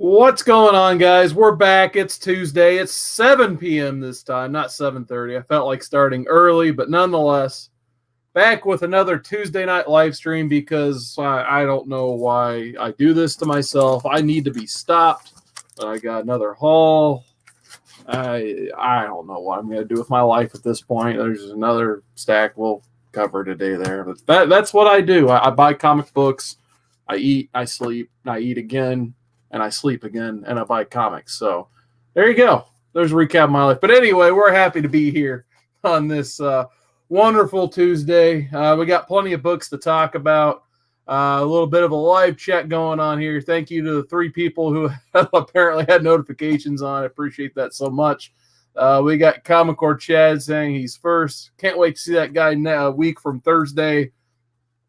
What's going on, guys? We're back. It's Tuesday. It's 7 p.m. this time, not 7:30. I felt like starting early, but nonetheless, back with another Tuesday night live stream because I don't know why I do this to myself. I need to be stopped. I got another haul. I don't know what I'm going to do with my life at this point. There's another stack we'll cover today there. But that's what I do. I buy comic books. I eat. I sleep. I eat again. And I sleep again, and I buy comics. So there you go. There's a recap of my life. But anyway, we're happy to be here on this wonderful Tuesday. We got plenty of books to talk about. A little bit of a live chat going on here. Thank you to the 3 people who apparently had notifications on. I appreciate that so much. We got Comic Core Chad saying he's first. Can't wait to see that guy a week from Thursday,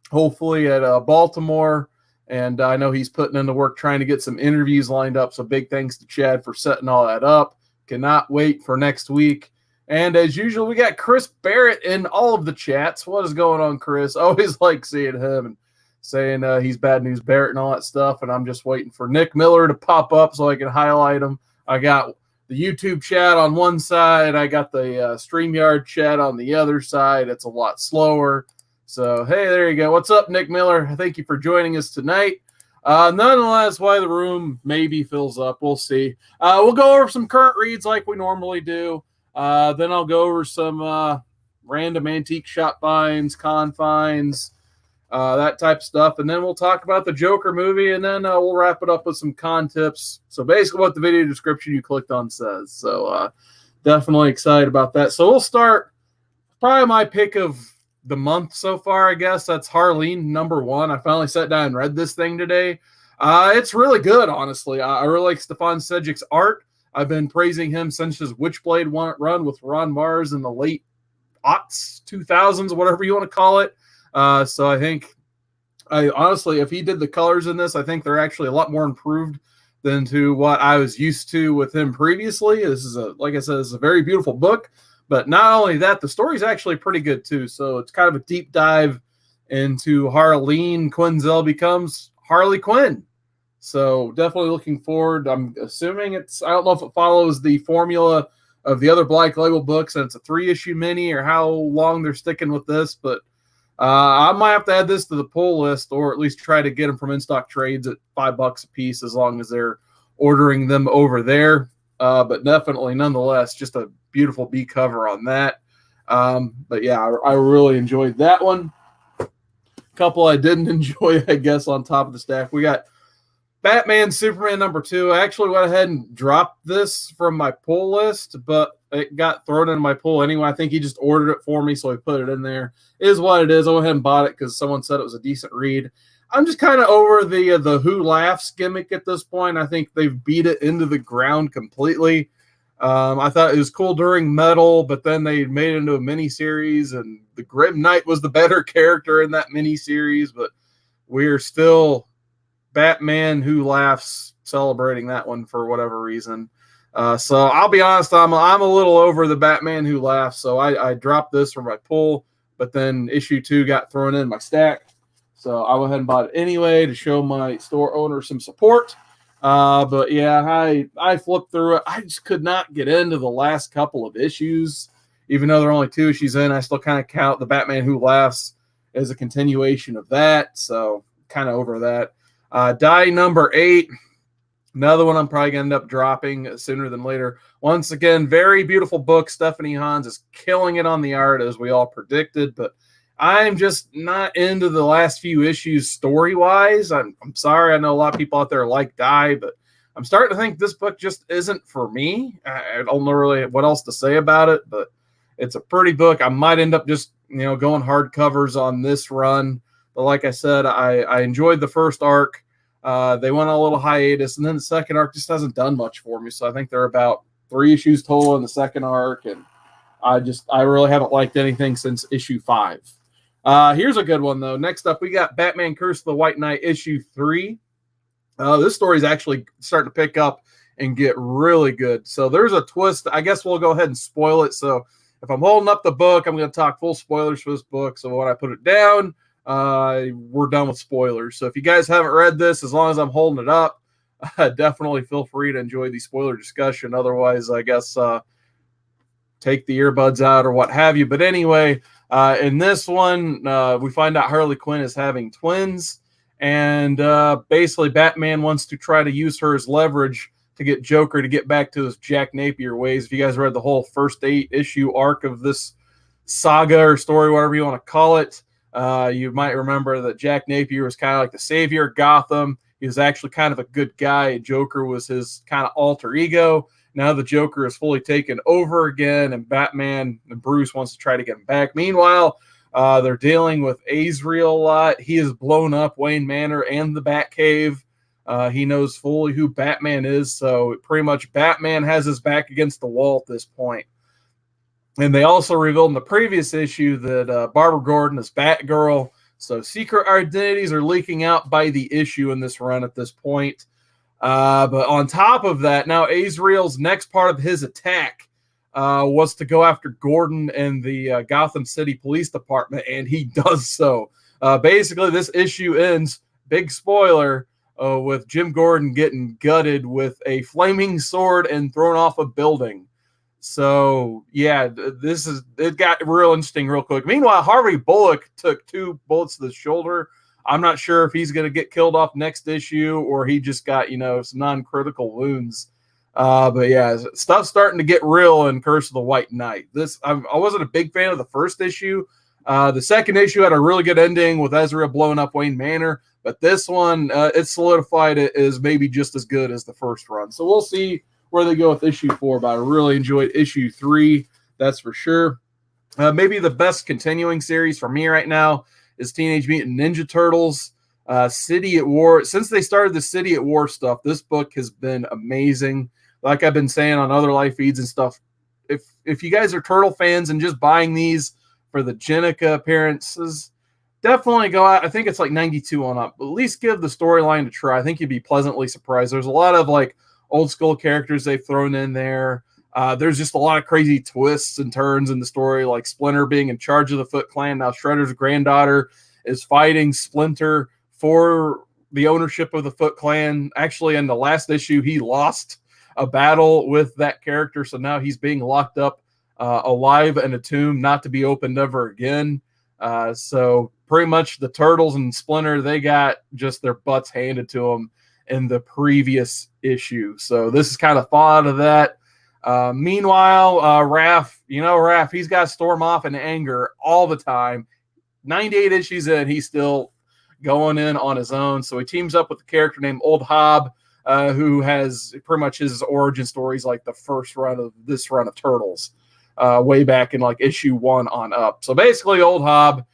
hopefully at Baltimore. And I know he's putting in the work trying to get some interviews lined up. So big thanks to Chad for setting all that up. Cannot wait for next week. And as usual, we got Chris Barrett in all of the chats. What is going on, Chris? Always like seeing him and saying he's Bad News Barrett and all that stuff. And I'm just waiting for Nick Miller to pop up so I can highlight him. I got the YouTube chat on one side. I got the StreamYard chat on the other side. It's a lot slower. So, hey, there you go. What's up, Nick Miller? Thank you for joining us tonight. Nonetheless, why the room maybe fills up, we'll see. We'll go over some current reads like we normally do. Then I'll go over some random antique shop finds, con finds, that type of stuff. And then we'll talk about the Joker movie, and then we'll wrap it up with some con tips. So basically what the video description you clicked on says. So definitely excited about that. So we'll start probably my pick of the month so far, I guess. That's Harleen #1. I finally sat down and read this thing today. It's really good, honestly. I really like Stefan Sedgwick's art. I've been praising him since his Witchblade run with Ron Mars in the late aughts, 2000s, whatever you want to call it. So I think, honestly, if he did the colors in this, I think they're actually a lot more improved than to what I was used to with him previously. This is like I said, it's a very beautiful book. But not only that, the story's actually pretty good too. So it's kind of a deep dive into Harleen Quinzel becomes Harley Quinn. So definitely looking forward. I'm assuming I don't know if it follows the formula of the other Black Label books and it's a 3-issue mini or how long they're sticking with this. But I might have to add this to the pull list or at least try to get them from in-stock trades at $5 a piece as long as they're ordering them over there. But definitely, nonetheless, just a beautiful B cover on that. But yeah, I really enjoyed that one. A couple I didn't enjoy, I guess, on top of the stack. We got Batman Superman #2. I actually went ahead and dropped this from my pull list, but it got thrown into my pull anyway. I think he just ordered it for me, so I put it in there. It is what it is. I went ahead and bought it because someone said it was a decent read. I'm just kind of over the Who Laughs gimmick at this point. I think they've beat it into the ground completely. I thought it was cool during Metal, but then they made it into a mini-series, and the Grim Knight was the better character in that mini-series, but we're still Batman Who Laughs celebrating that one for whatever reason. So I'll be honest, I'm a little over the Batman Who Laughs, so I dropped this from my pull, but then issue 2 got thrown in my stack. So I went ahead and bought it anyway to show my store owner some support. But yeah, I flipped through it. I just could not get into the last couple of issues. Even though there are only 2 issues in, I still kind of count the Batman Who Laughs as a continuation of that. So kind of over that. Die #8. Another one I'm probably going to end up dropping sooner than later. Once again, very beautiful book. Stephanie Hans is killing it on the art, as we all predicted. But I'm just not into the last few issues story-wise. I'm sorry. I know a lot of people out there like Die, but I'm starting to think this book just isn't for me. I don't know really what else to say about it, but it's a pretty book. I might end up just going hardcovers on this run. But like I said, I enjoyed the first arc. They went on a little hiatus, and then the second arc just hasn't done much for me. So I think they're about 3 issues total in the second arc, and I really haven't liked anything since issue 5. Here's a good one, though. Next up, we got Batman Curse of the White Knight, issue 3. This story is actually starting to pick up and get really good. So there's a twist. I guess we'll go ahead and spoil it. So if I'm holding up the book, I'm going to talk full spoilers for this book. So when I put it down, we're done with spoilers. So if you guys haven't read this, as long as I'm holding it up, definitely feel free to enjoy the spoiler discussion. Otherwise, I guess take the earbuds out or what have you. But anyway, in this one, we find out Harley Quinn is having twins, and basically Batman wants to try to use her as leverage to get Joker to get back to his Jack Napier ways. If you guys read the whole first 8-issue arc of this saga or story, whatever you want to call it, you might remember that Jack Napier was kind of like the savior of Gotham. He was actually kind of a good guy. Joker was his kind of alter ego. Now the Joker is fully taken over again, and Batman and Bruce wants to try to get him back. Meanwhile, they're dealing with Azrael a lot. He has blown up Wayne Manor and the Batcave. He knows fully who Batman is, so pretty much Batman has his back against the wall at this point. And they also revealed in the previous issue that Barbara Gordon is Batgirl, so secret identities are leaking out by the issue in this run at this point. But on top of that, now Azrael's next part of his attack was to go after Gordon and the Gotham City Police Department, and he does so. Basically, this issue ends, big spoiler, with Jim Gordon getting gutted with a flaming sword and thrown off a building. So, yeah, it got real interesting real quick. Meanwhile, Harvey Bullock took 2 bullets to the shoulder. I'm not sure if he's going to get killed off next issue or he just got, some non-critical wounds. But yeah, stuff's starting to get real in Curse of the White Knight. I wasn't a big fan of the first issue. The second issue had a really good ending with Ezra blowing up Wayne Manor. But this one, it solidified it as maybe just as good as the first run. So we'll see where they go with issue 4. But I really enjoyed issue 3. That's for sure. Maybe the best continuing series for me right now is Teenage Mutant Ninja Turtles, City at War. Since they started the City at War stuff, this book has been amazing. Like I've been saying on other live feeds and stuff, if you guys are Turtle fans and just buying these for the Jenica appearances, definitely go out. I think it's like 92 on up. But at least give the storyline a try. I think you'd be pleasantly surprised. There's a lot of like old school characters they've thrown in there. There's just a lot of crazy twists and turns in the story, like Splinter being in charge of the Foot Clan. Now Shredder's granddaughter is fighting Splinter for the ownership of the Foot Clan. Actually, in the last issue, he lost a battle with that character, so now he's being locked up alive in a tomb, not to be opened ever again. So pretty much the Turtles and Splinter, they got just their butts handed to them in the previous issue. So this is kind of fall out of that. Meanwhile, Raph, he's got to storm off in anger all the time. 98 issues in, he's still going in on his own. So he teams up with a character named Old Hob, who has pretty much his origin stories like the first run of this run of Turtles, way back in like issue 1 on up. So basically, Old Hob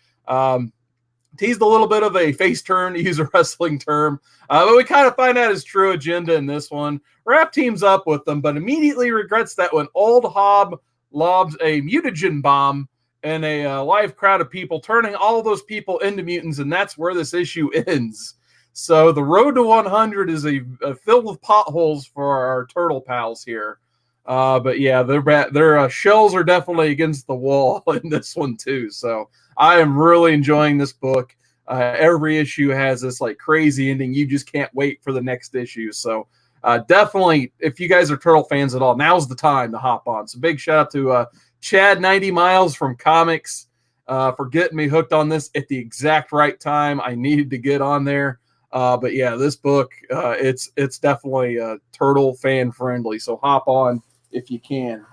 teased a little bit of a face turn, to use a wrestling term, but we kind of find out his true agenda in this one. Raph teams up with them, but immediately regrets that when Old Hob lobs a mutagen bomb in a live crowd of people, turning all of those people into mutants, and that's where this issue ends. So the road to 100 is a filled with potholes for our turtle pals here. But yeah, their shells are definitely against the wall in this one too. So I am really enjoying this book. Every issue has this like crazy ending. You just can't wait for the next issue. So definitely, if you guys are Turtle fans at all, now's the time to hop on. So big shout out to Chad 90 Miles from Comics for getting me hooked on this at the exact right time. I needed to get on there. But yeah, this book, it's definitely Turtle fan friendly. So hop on if you can.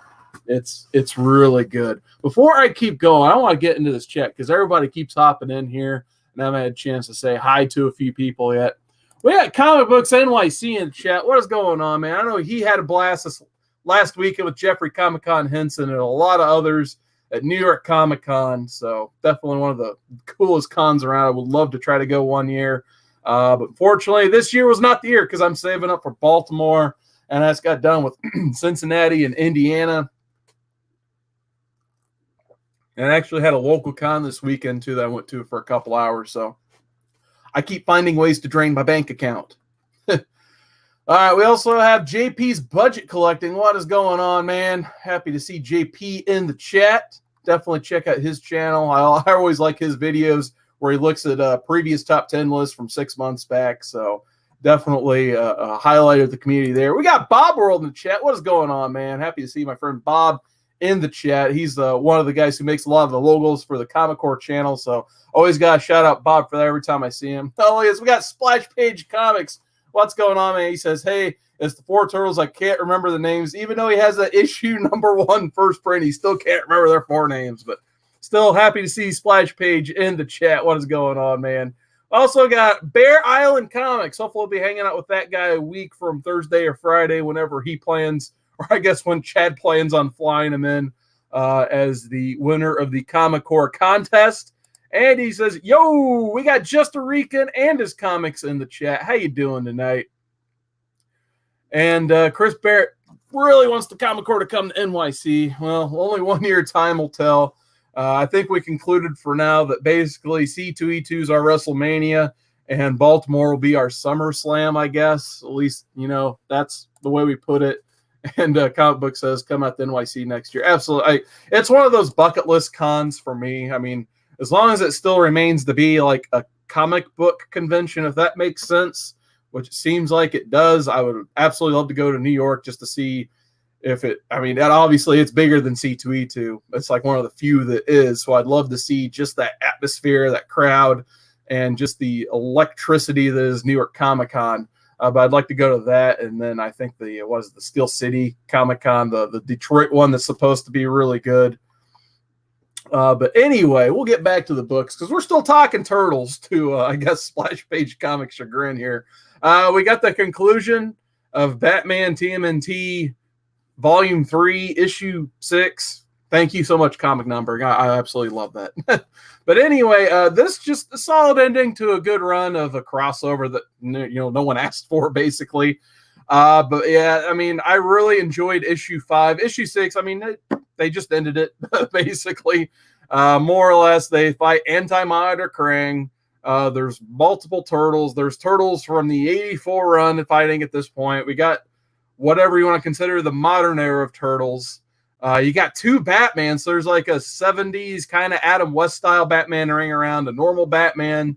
It's really good. Before I keep going, I want to get into this chat because everybody keeps hopping in here, and I haven't had a chance to say hi to a few people yet. We got Comic Books NYC in the chat. What is going on, man? I know he had a blast this last weekend with Jeffrey Comic-Con Henson and a lot of others at New York Comic-Con. So definitely one of the coolest cons around. I would love to try to go one year. But fortunately, this year was not the year because I'm saving up for Baltimore, and I just got done with Cincinnati and Indiana. And I actually had a local con this weekend, too, that I went to for a couple hours. So I keep finding ways to drain my bank account. All right, we also have JP's Budget Collecting. What is going on, man? Happy to see JP in the chat. Definitely check out his channel. I always like his videos where he looks at previous top 10 lists from 6 months back. So definitely a highlight of the community there. We got Bob World in the chat. What is going on, man? Happy to see my friend Bob in the chat. He's one of the guys who makes a lot of the logos for the Comic Core channel, so always got to shout out Bob for that every time I see him. Oh, yes, we got Splash Page Comics. What's going on, man? He says, hey, it's the Four Turtles. I can't remember the names. Even though he has the issue #1 first print, he still can't remember their 4 names, but still happy to see Splash Page in the chat. What is going on, man? Also got Bear Island Comics. Hopefully we'll be hanging out with that guy a week from Thursday or Friday whenever he plans, or I guess when Chad plans on flying him in as the winner of the Comic Core contest. And he says, yo, we got Just a Rican and his comics in the chat. How you doing tonight? And Chris Barrett really wants the Comic Core to come to NYC. Well, only 1 year time will tell. I think we concluded for now that basically C2E2 is our WrestleMania and Baltimore will be our SummerSlam, I guess. At least, you know, that's the way we put it. And Comic Book says come out to NYC next year. Absolutely. It's one of those bucket list cons for me. I mean, as long as it still remains to be like a comic book convention, if that makes sense, which it seems like it does, I would absolutely love to go to New York just to see if it, I mean, that obviously it's bigger than C2E2. It's like one of the few that is. So I'd love to see just that atmosphere, that crowd, and just the electricity that is New York Comic Con. But I'd like to go to that. And then I think the Steel City Comic Con, the Detroit one that's supposed to be really good. But anyway, we'll get back to the books because we're still talking Turtles to, I guess, Splash Page Comics chagrin here. We got the conclusion of Batman TMNT Volume 3, Issue 6. Thank you so much, Comic Number. I absolutely love that. But anyway, this just a solid ending to a good run of a crossover that no one asked for, basically. But yeah, I mean, I really enjoyed Issue 5. Issue 6, I mean, they just ended it, basically. More or less, they fight Anti-Monitor Krang. There's multiple Turtles. There's Turtles from the 84 run fighting at this point. We got whatever you want to consider the modern era of Turtles. You got 2 Batmans. So there's like a 70s kind of Adam West style Batman ring around, a normal Batman,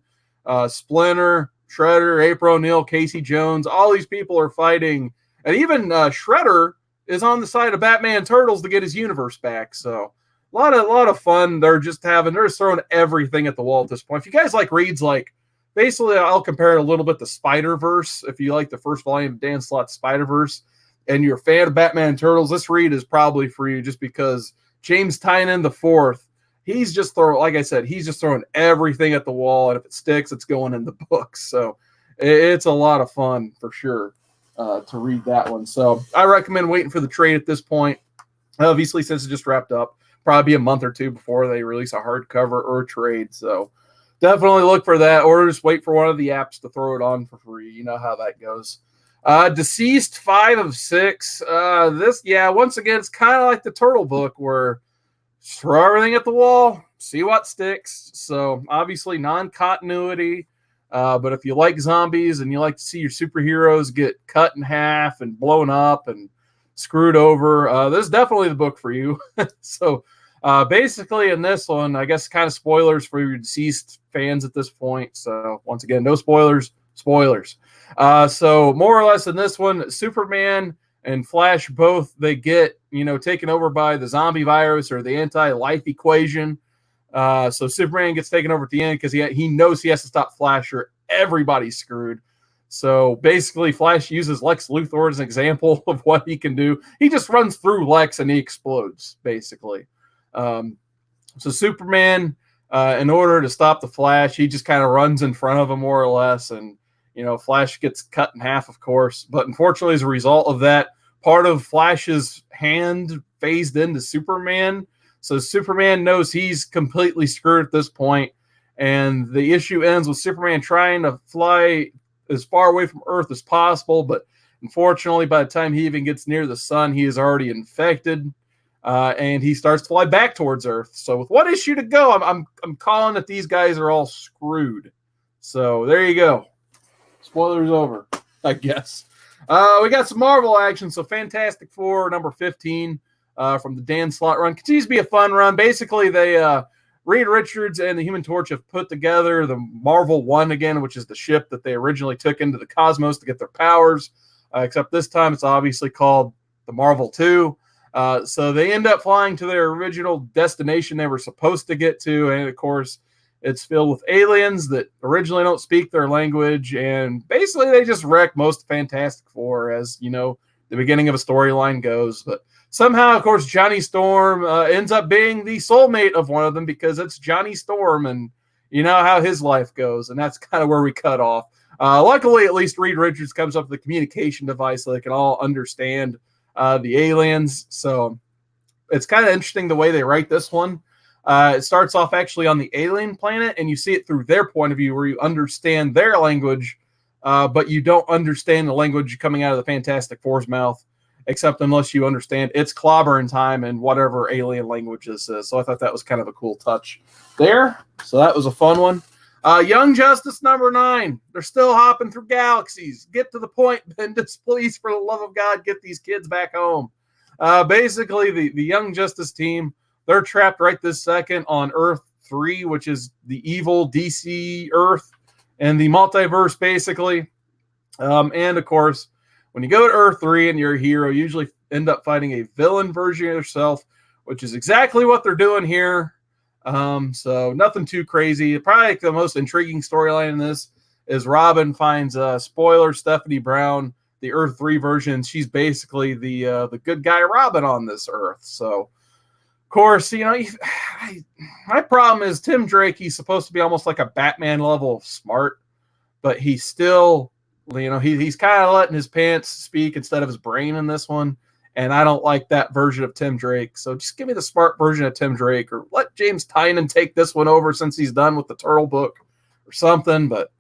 Splinter, Shredder, April O'Neil, Casey Jones. All these people are fighting. And even Shredder is on the side of Batman Turtles to get his universe back. So a lot of fun. They're just throwing everything at the wall at this point. If you guys like reads, like basically I'll compare it a little bit to Spider-Verse. If you like the first volume of Dan Slott's Spider-Verse and you're a fan of Batman and Turtles, this read is probably for you just because James Tynion IV, he's just throwing everything at the wall. And if it sticks, it's going in the books. So it's a lot of fun for sure to read that one. So I recommend waiting for the trade at this point. Obviously, since it just wrapped up, probably be a month or two before they release a hardcover or a trade. So definitely look for that, or just wait for one of the apps to throw it on for free. You know how that goes. Deceased 5 of 6. Once again, it's kind of like the Turtle book where throw everything at the wall, see what sticks. So obviously non-continuity. But if you like zombies and you like to see your superheroes get cut in half and blown up and screwed over, this is definitely the book for you. So basically in this one, I guess kind of spoilers for your Deceased fans at this point. So once again, no spoilers. So more or less in this one, Superman and Flash both, they get, taken over by the zombie virus or the anti-life equation. So Superman gets taken over at the end because he knows he has to stop Flash or everybody's screwed. So basically Flash uses Lex Luthor as an example of what he can do. He just runs through Lex and he explodes, basically. So Superman, in order to stop the Flash, he just kind of runs in front of him more or less. And, Flash gets cut in half, of course. But unfortunately, as a result of that, part of Flash's hand phased into Superman. So Superman knows he's completely screwed at this point. And the issue ends with Superman trying to fly as far away from Earth as possible. But unfortunately, by the time he even gets near the sun, he is already infected. And he starts to fly back towards Earth. So with one issue to go, I'm calling that these guys are all screwed. So there you go. Spoilers over, I guess. We got some Marvel action. So Fantastic Four, number 15, from the Dan Slott run. Continues to be a fun run. Basically, they Reed Richards and the Human Torch have put together the Marvel 1 again, which is the ship that they originally took into the cosmos to get their powers, except this time it's obviously called the Marvel 2. So they end up flying to their original destination they were supposed to get to, and of course, it's filled with aliens that originally don't speak their language, and basically they just wreck most Fantastic Four, as you know, the beginning of a storyline goes. But somehow, of course, Johnny Storm ends up being the soulmate of one of them because it's Johnny Storm, and you know how his life goes, and that's kind of where we cut off. Luckily, at least Reed Richards comes up with a communication device so they can all understand the aliens. So it's kind of interesting the way they write this one. It starts off actually on the alien planet, and you see it through their point of view where you understand their language, but you don't understand the language coming out of the Fantastic Four's mouth, except unless you understand it's clobbering time and whatever alien language this is. So I thought that was kind of a cool touch there. So that was a fun one. Young Justice number 9. They're still hopping through galaxies. Get to the point, Bendis, please, for the love of God, get these kids back home. Basically, the Young Justice team, they're trapped right this second on Earth 3, which is the evil DC Earth and the multiverse, basically. And, of course, when you go to Earth 3 and you're a hero, you usually end up fighting a villain version of yourself, which is exactly what they're doing here. So nothing too crazy. Probably the most intriguing storyline in this is Robin finds spoiler Stephanie Brown, the Earth 3 version. She's basically the good guy Robin on this Earth. So, of course, you know, my problem is Tim Drake. He's supposed to be almost like a Batman level of smart, but he's still, you know, he's kind of letting his pants speak instead of his brain in this one. And I don't like that version of Tim Drake. So just give me the smart version of Tim Drake, or let James Tynion take this one over since he's done with the Turtle book or something. But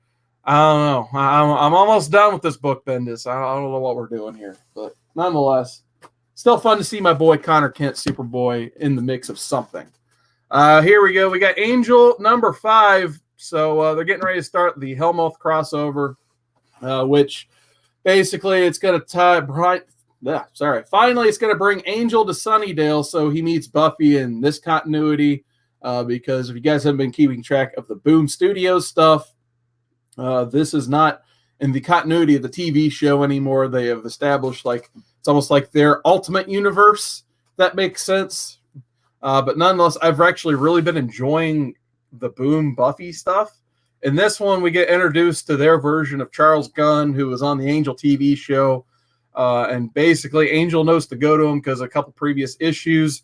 I don't know. I'm almost done with this book, Bendis. I don't know what we're doing here. But nonetheless, still fun to see my boy Connor Kent, Superboy, in the mix of something. Here we go. We got Angel number 5. So they're getting ready to start the Hellmouth crossover, which basically it's going to tie bright. Finally, it's going to bring Angel to Sunnydale so he meets Buffy in this continuity. Because if you guys haven't been keeping track of the Boom Studios stuff, this is not in the continuity of the TV show anymore. They have established it's almost like their ultimate universe. If that makes sense. But nonetheless, I've actually really been enjoying the Boom Buffy stuff. In this one, we get introduced to their version of Charles Gunn, who was on the Angel TV show. And basically, Angel knows to go to him because a couple previous issues,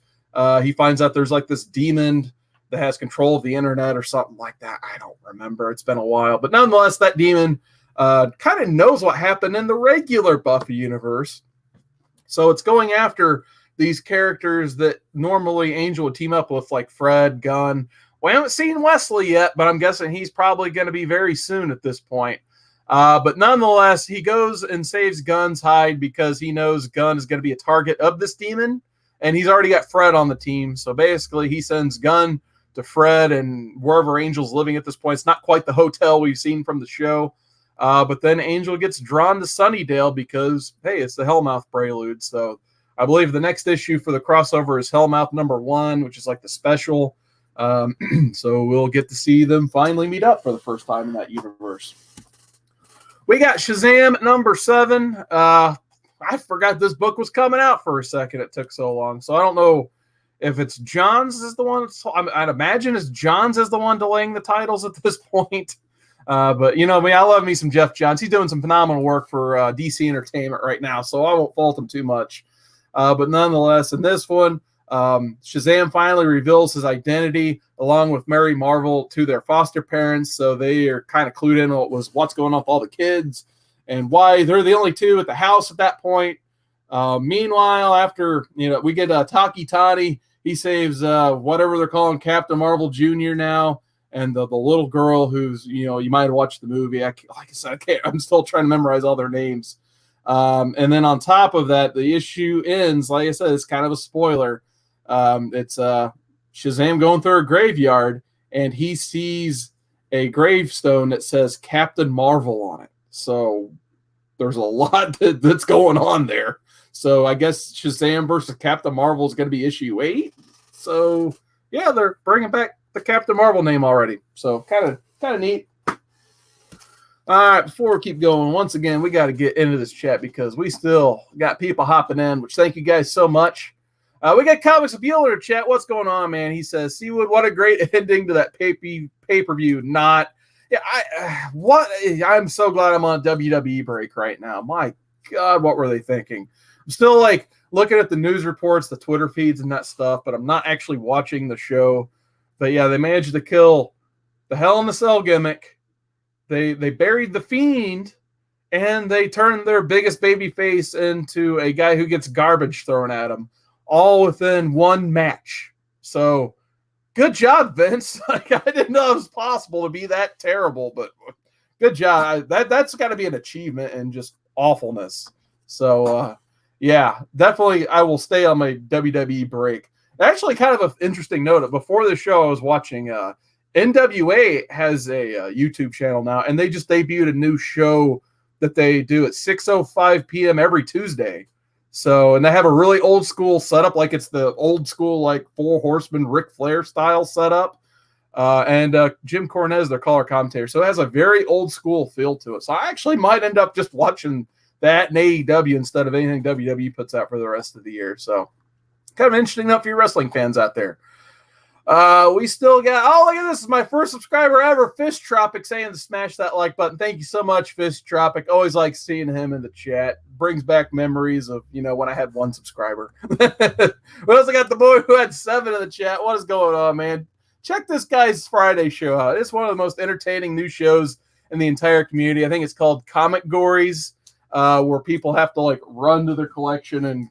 he finds out there's like this demon that has control of the internet or something like that. I don't remember. It's been a while. But nonetheless, that demon kind of knows what happened in the regular Buffy universe. So it's going after these characters that normally Angel would team up with, like Fred, Gunn. We haven't seen Wesley yet, but I'm guessing he's probably going to be very soon at this point. But nonetheless, he goes and saves Gunn's hide because he knows Gunn is going to be a target of this demon, and he's already got Fred on the team. So basically, he sends Gunn to Fred and wherever Angel's living at this point. It's not quite the hotel we've seen from the show. But then Angel gets drawn to Sunnydale because, hey, it's the Hellmouth Prelude. So I believe the next issue for the crossover is Hellmouth number 1, which is like the special. So we'll get to see them finally meet up for the first time in that universe. We got Shazam number 7. I forgot this book was coming out for a second. It took so long. So I don't know if it's Johns is the one. I'd imagine it's Johns is the one delaying the titles at this point. But, you know, I love me some Jeff Johns. He's doing some phenomenal work for DC Entertainment right now, so I won't fault him too much. But nonetheless, in this one, Shazam finally reveals his identity along with Mary Marvel to their foster parents. So they are kind of clued in on what's going on with all the kids and why they're the only two at the house at that point. Meanwhile, after, you know, we get Taki Tani, he saves whatever they're calling Captain Marvel Jr. now. And the little girl who's, you know, you might have watched the movie. Like I said, I'm still trying to memorize all their names. And then on top of that, the issue ends, like I said, it's kind of a spoiler. It's Shazam going through a graveyard, and he sees a gravestone that says Captain Marvel on it. So there's a lot that's going on there. So I guess Shazam versus Captain Marvel is going to be issue 8. So, yeah, they're bringing back the Captain Marvel name already. So kind of neat. All right, before we keep going, once again, we got to get into this chat because we still got people hopping in, which thank you guys so much. We got Comics of Bueller chat. What's going on, man? He says, Seawood, what a great ending to that pay-per-view. Not. Yeah, I'm so glad I'm on WWE break right now. My God, what were they thinking? I'm still like looking at the news reports, the Twitter feeds and that stuff, but I'm not actually watching the show. But yeah, they managed to kill the Hell in the Cell gimmick. They buried the Fiend, and they turned their biggest baby face into a guy who gets garbage thrown at him, all within one match. So, good job, Vince. Like, I didn't know it was possible to be that terrible, but good job. That's got to be an achievement and just awfulness. So, yeah, definitely I will stay on my WWE break. Actually, kind of an interesting note. Before the show, I was watching NWA has a YouTube channel now, and they just debuted a new show that they do at 6:05 p.m. every Tuesday. So, and they have a really old school setup, like it's the old school, like Four Horsemen, Ric Flair style setup. And Jim Cornette is their color commentator. So it has a very old school feel to it. So I actually might end up just watching that in AEW instead of anything WWE puts out for the rest of the year. So kind of interesting enough for you wrestling fans out there. We still got, oh, look at this. This is my first subscriber ever, Fish Tropic, saying to smash that like button. Thank you so much, Fish Tropic. Always like seeing him in the chat. Brings back memories of, when I had one subscriber. We also got the boy who had 7 in the chat. What is going on, man? Check this guy's Friday show out. It's one of the most entertaining new shows in the entire community. I think it's called Comic Gories, where people have to like run to their collection and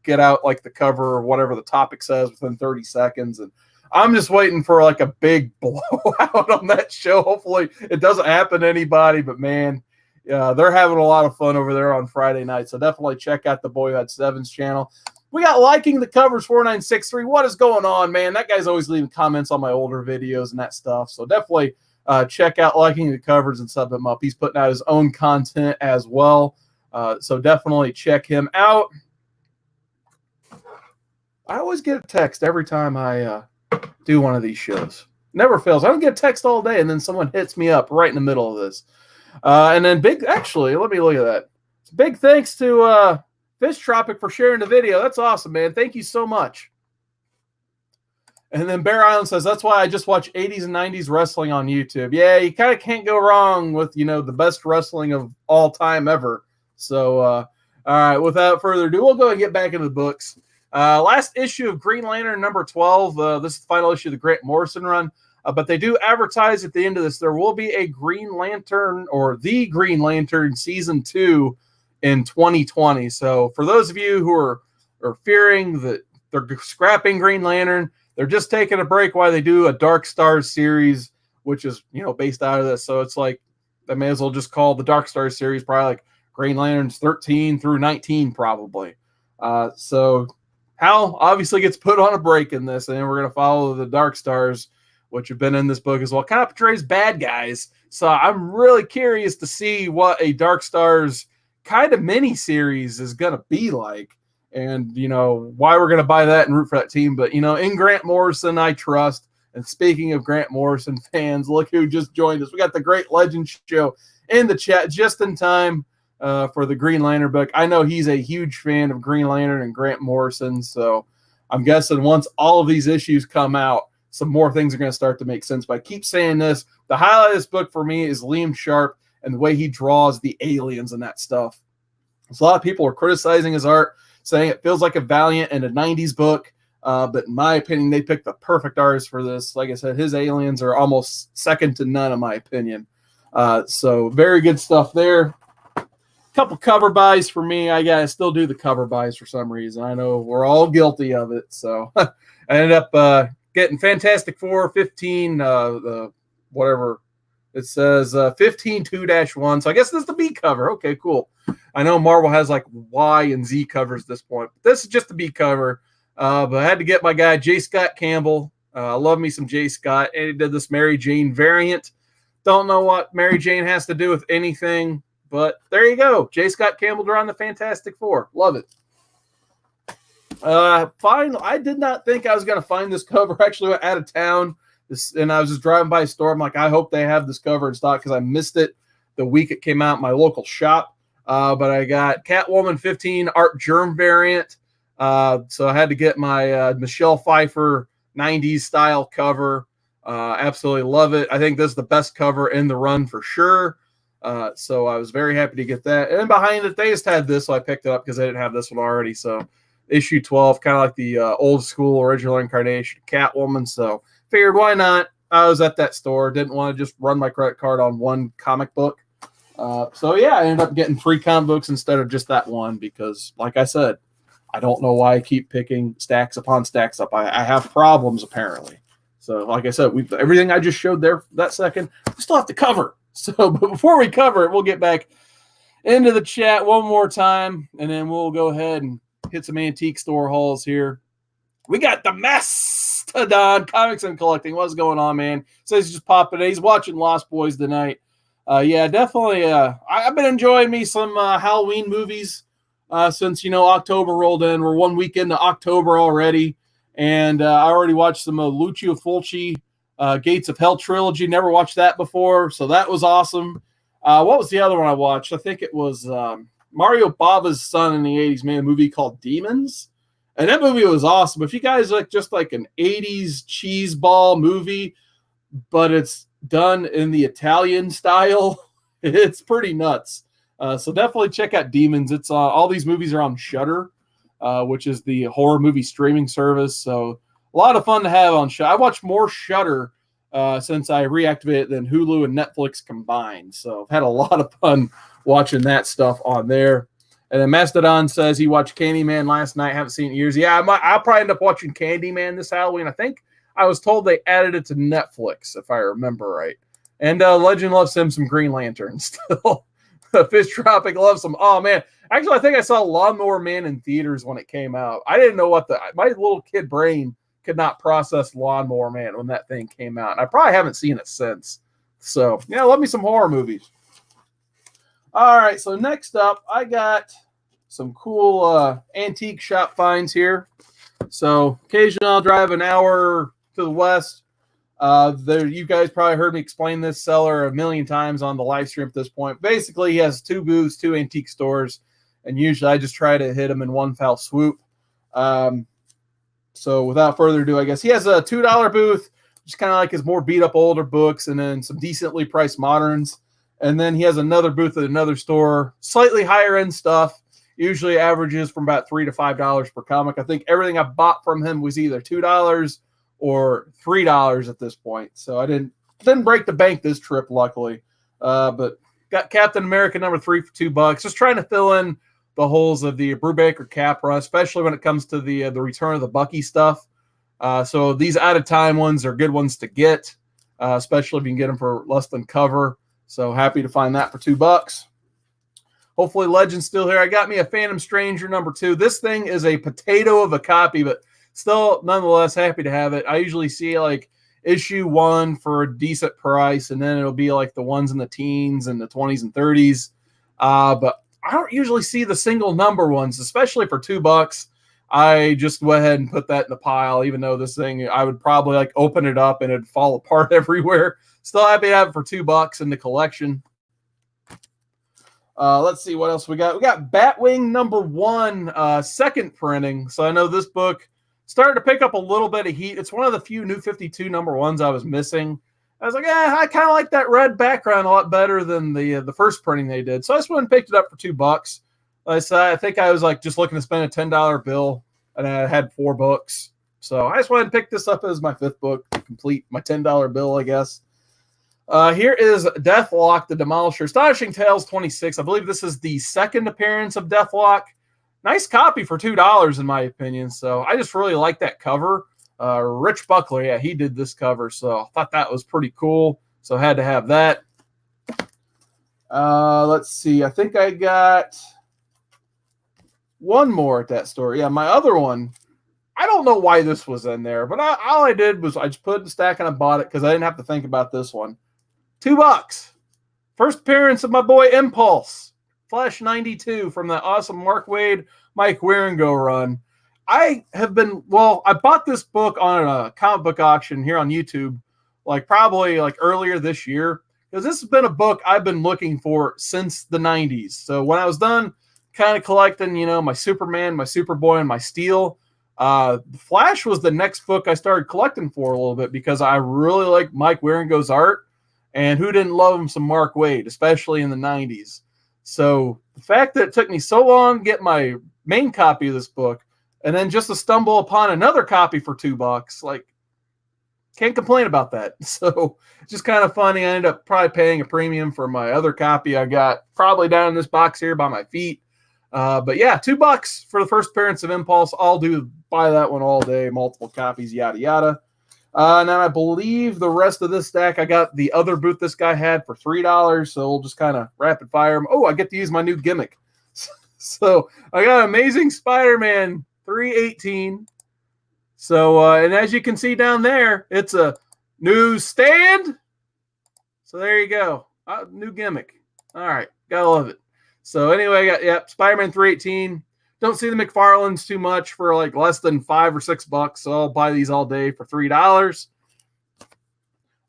get out like the cover or whatever the topic says within 30 seconds. And I'm just waiting for like a big blowout on that show. Hopefully it doesn't happen to anybody, but man, they're having a lot of fun over there on Friday night. So definitely check out the boy who had 7's channel. We got Liking the Covers 4963. What is going on, man? That guy's always leaving comments on my older videos and that stuff. So definitely check out Liking the Covers and sub him up. He's putting out his own content as well. So definitely check him out. I always get a text every time I do one of these shows. Never fails. I don't get a text all day, and then someone hits me up right in the middle of this. And then actually, let me look at that. Big thanks to Fish Tropic for sharing the video. That's awesome, man. Thank you so much. And then Bear Island says, that's why I just watch 80s and 90s wrestling on YouTube. Yeah, you kind of can't go wrong with, the best wrestling of all time ever. So, all right, without further ado, we'll go and get back into the books. Last issue of Green Lantern number 12. This is the final issue of the Grant Morrison run. But they do advertise at the end of this, there will be a Green Lantern or the Green Lantern season 2 in 2020. So for those of you who are fearing that they're scrapping Green Lantern, they're just taking a break while they do a Dark Stars series, which is, based out of this. So it's like, they may as well just call the Dark Stars series probably like Green Lanterns 13 through 19 probably. So Hal obviously gets put on a break in this, and then we're going to follow the Dark Stars, which have been in this book as well. Kind of portrays bad guys. So I'm really curious to see what a Dark Stars kind of mini-series is going to be like, and, why we're going to buy that and root for that team. But, in Grant Morrison, I trust. And speaking of Grant Morrison fans, look who just joined us. We got the Great Legend Show in the chat just in time for the Green Lantern book. I know he's a huge fan of Green Lantern and Grant Morrison, so I'm guessing once all of these issues come out, some more things are going to start to make sense. But I keep saying this, the highlight of this book for me is Liam Sharp and the way he draws the aliens and that stuff. So a lot of people are criticizing his art, saying it feels like a Valiant and a 90s book, but in my opinion, they picked the perfect artist for this. Like I said, his aliens are almost second to none in my opinion. So very good stuff there. Couple cover buys for me. I gotta still do the cover buys for some reason. I know we're all guilty of it. So I ended up getting Fantastic Four 15, whatever it says, 15-2-1. So I guess this is the B cover. Okay, cool. I know Marvel has like Y and Z covers at this point. This is just the B cover. But I had to get my guy J. Scott Campbell. I love me some J. Scott. And he did this Mary Jane variant. Don't know what Mary Jane has to do with anything. But there you go. J. Scott Campbell drawing the Fantastic Four. Love it. Fine. I did not think I was going to find this cover. I actually went out of town And I was just driving by a store. I'm like, I hope they have this cover in stock because I missed it the week it came out in my local shop. But I got Catwoman 15 Art Germ variant. So I had to get my Michelle Pfeiffer 90s style cover. Absolutely love it. I think this is the best cover in the run for sure. So I was very happy to get that. And behind it, they just had this, so I picked it up because they didn't have this one already. So issue 12, kind of like the old school original incarnation Catwoman. So figured why not? I was at that store, didn't want to just run my credit card on one comic book. So yeah, I ended up getting 3 comic books instead of just that one because, like I said, I don't know why I keep picking stacks upon stacks up. I have problems apparently. So like I said, everything I just showed there that second, we still have to cover. So but before we cover it, we'll get back into the chat one more time, and then we'll go ahead and hit some antique store hauls here. We got the Mastodon Comics and Collecting. What's going on, man? Says he's just popping in. He's watching Lost Boys tonight. Yeah, definitely. I've been enjoying me some Halloween movies since, October rolled in. We're 1 week into October already. And I already watched some Lucio Fulci Gates of Hell trilogy. Never watched that before, so that was awesome. What was the other one I watched? I think it was Mario Bava's son in the 80s made a movie called Demons. And that movie was awesome. If you guys like just like an 80s cheeseball movie, but it's done in the Italian style, it's pretty nuts. So definitely check out Demons. It's all these movies are on Shudder, which is the horror movie streaming service. So a lot of fun to have on Shudder. I watched more Shudder since I reactivated than Hulu and Netflix combined. So I've had a lot of fun watching that stuff on there. And then Mastodon says he watched Candyman last night. Haven't seen it in years. Yeah, I'll probably end up watching Candyman this Halloween. I think I was told they added it to Netflix, if I remember right. And Legend loves him some Green Lantern still. Fish Tropic loves some. Oh, man. Actually, I think I saw Lawnmower Man in theaters when it came out. I didn't know my little kid brain could not process Lawnmower Man when that thing came out. And I probably haven't seen it since. So, yeah, love me some horror movies. All right, so next up, I got some cool antique shop finds here. So occasionally I'll drive an hour to the west. You guys probably heard me explain this seller a million times on the live stream at this point. Basically, he has 2 booths, 2 antique stores, and usually I just try to hit them in one foul swoop. So without further ado, I guess he has a $2 booth, just kind of like his more beat up older books, and then some decently priced moderns. And then he has another booth at another store, slightly higher end stuff. Usually averages from about $3 to $5 per comic. I think everything I bought from him was either $2 or $3 at this point. So I didn't break the bank this trip, luckily. But got Captain America #3 for $2. Just trying to fill in the holes of the Brubaker Capra, especially when it comes to the Return of the Bucky stuff. So these out of time ones are good ones to get, especially if you can get them for less than cover. So happy to find that for $2. Hopefully Legend's still here. I got me a Phantom Stranger #2. This thing is a potato of a copy, but still nonetheless happy to have it. I usually see like issue 1 for a decent price, and then it'll be like the ones in the teens and the 20s and 30s. But I don't usually see the single number ones, especially for $2. I just go ahead and put that in the pile, even though this thing, I would probably like open it up and it'd fall apart everywhere. Still happy to have it for $2 in the collection. Let's see what else we got. We got Batwing #1, second printing. So I know this book started to pick up a little bit of heat. It's one of the few New 52 #1s I was missing. I was like, I kind of like that red background a lot better than the first printing they did. So I just went and picked it up for $2. I think I was like just looking to spend a $10 bill, and I had 4 books. So I just went and picked this up as my 5th book to complete my $10 bill, I guess. Here is Deathlock, the Demolisher. Astonishing Tales 26. I believe this is the second appearance of Deathlock. Nice copy for $2, in my opinion. So I just really like that cover. Rich Buckler, yeah, he did this cover. So I thought that was pretty cool. So I had to have that. Let's see. I think I got one more at that store. Yeah, my other one. I don't know why this was in there, but all I did was I just put it in the stack and I bought it because I didn't have to think about this one. $2. First appearance of my boy Impulse. Flash 92 from that awesome Mark Waid, Mike Wieringo run. I bought this book on a comic book auction here on YouTube like probably like earlier this year, because this has been a book I've been looking for since the 90s. So when I was done kind of collecting, my Superman, my Superboy, and my Steel, Flash was the next book I started collecting for a little bit because I really like Mike Wieringo's art, and who didn't love him some Mark Waid, especially in the 90s. So the fact that it took me so long to get my main copy of this book, and then just to stumble upon another copy for $2, like, can't complain about that. So it's just kind of funny. I ended up probably paying a premium for my other copy I got probably down in this box here by my feet. But yeah, $2 for the first appearance of Impulse. I'll buy that one all day, multiple copies, yada, yada. And then I believe the rest of this stack, I got the other boot this guy had for $3. So we'll just kind of rapid fire them. Oh, I get to use my new gimmick. So I got Amazing Spider-Man 318. So, and as you can see down there, it's a new stand. So there you go. New gimmick. All right. Gotta love it. So anyway, I got, Spider-Man 318. Don't see the McFarlanes too much for like less than $5 or $6. So I'll buy these all day for $3.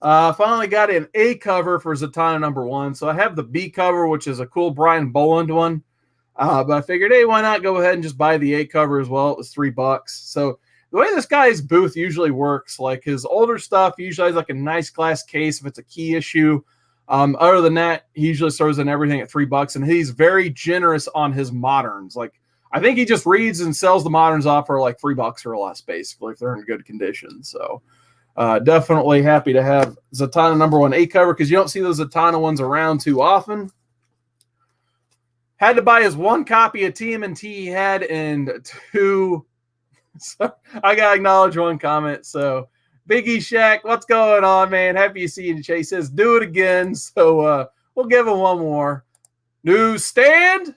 Finally got an A cover for Zatanna #1. So I have the B cover, which is a cool Brian Boland one. But I figured, hey, why not go ahead and just buy the A cover as well? It was $3. So the way this guy's booth usually works, like his older stuff usually has like a nice glass case if it's a key issue. Other than that, he usually throws in everything at $3, and he's very generous on his moderns. Like, I think he just reads and sells the moderns off for like $3 or less, basically, if they're in good condition. So definitely happy to have Zatanna #1 A cover, because you don't see those Zatanna ones around too often. Had to buy his one copy of TMNT he had, and two. So I gotta acknowledge one comment. So Biggie Shaq, what's going on, man? Happy to see you. Chase says, do it again. So we'll give him one more. Newsstand.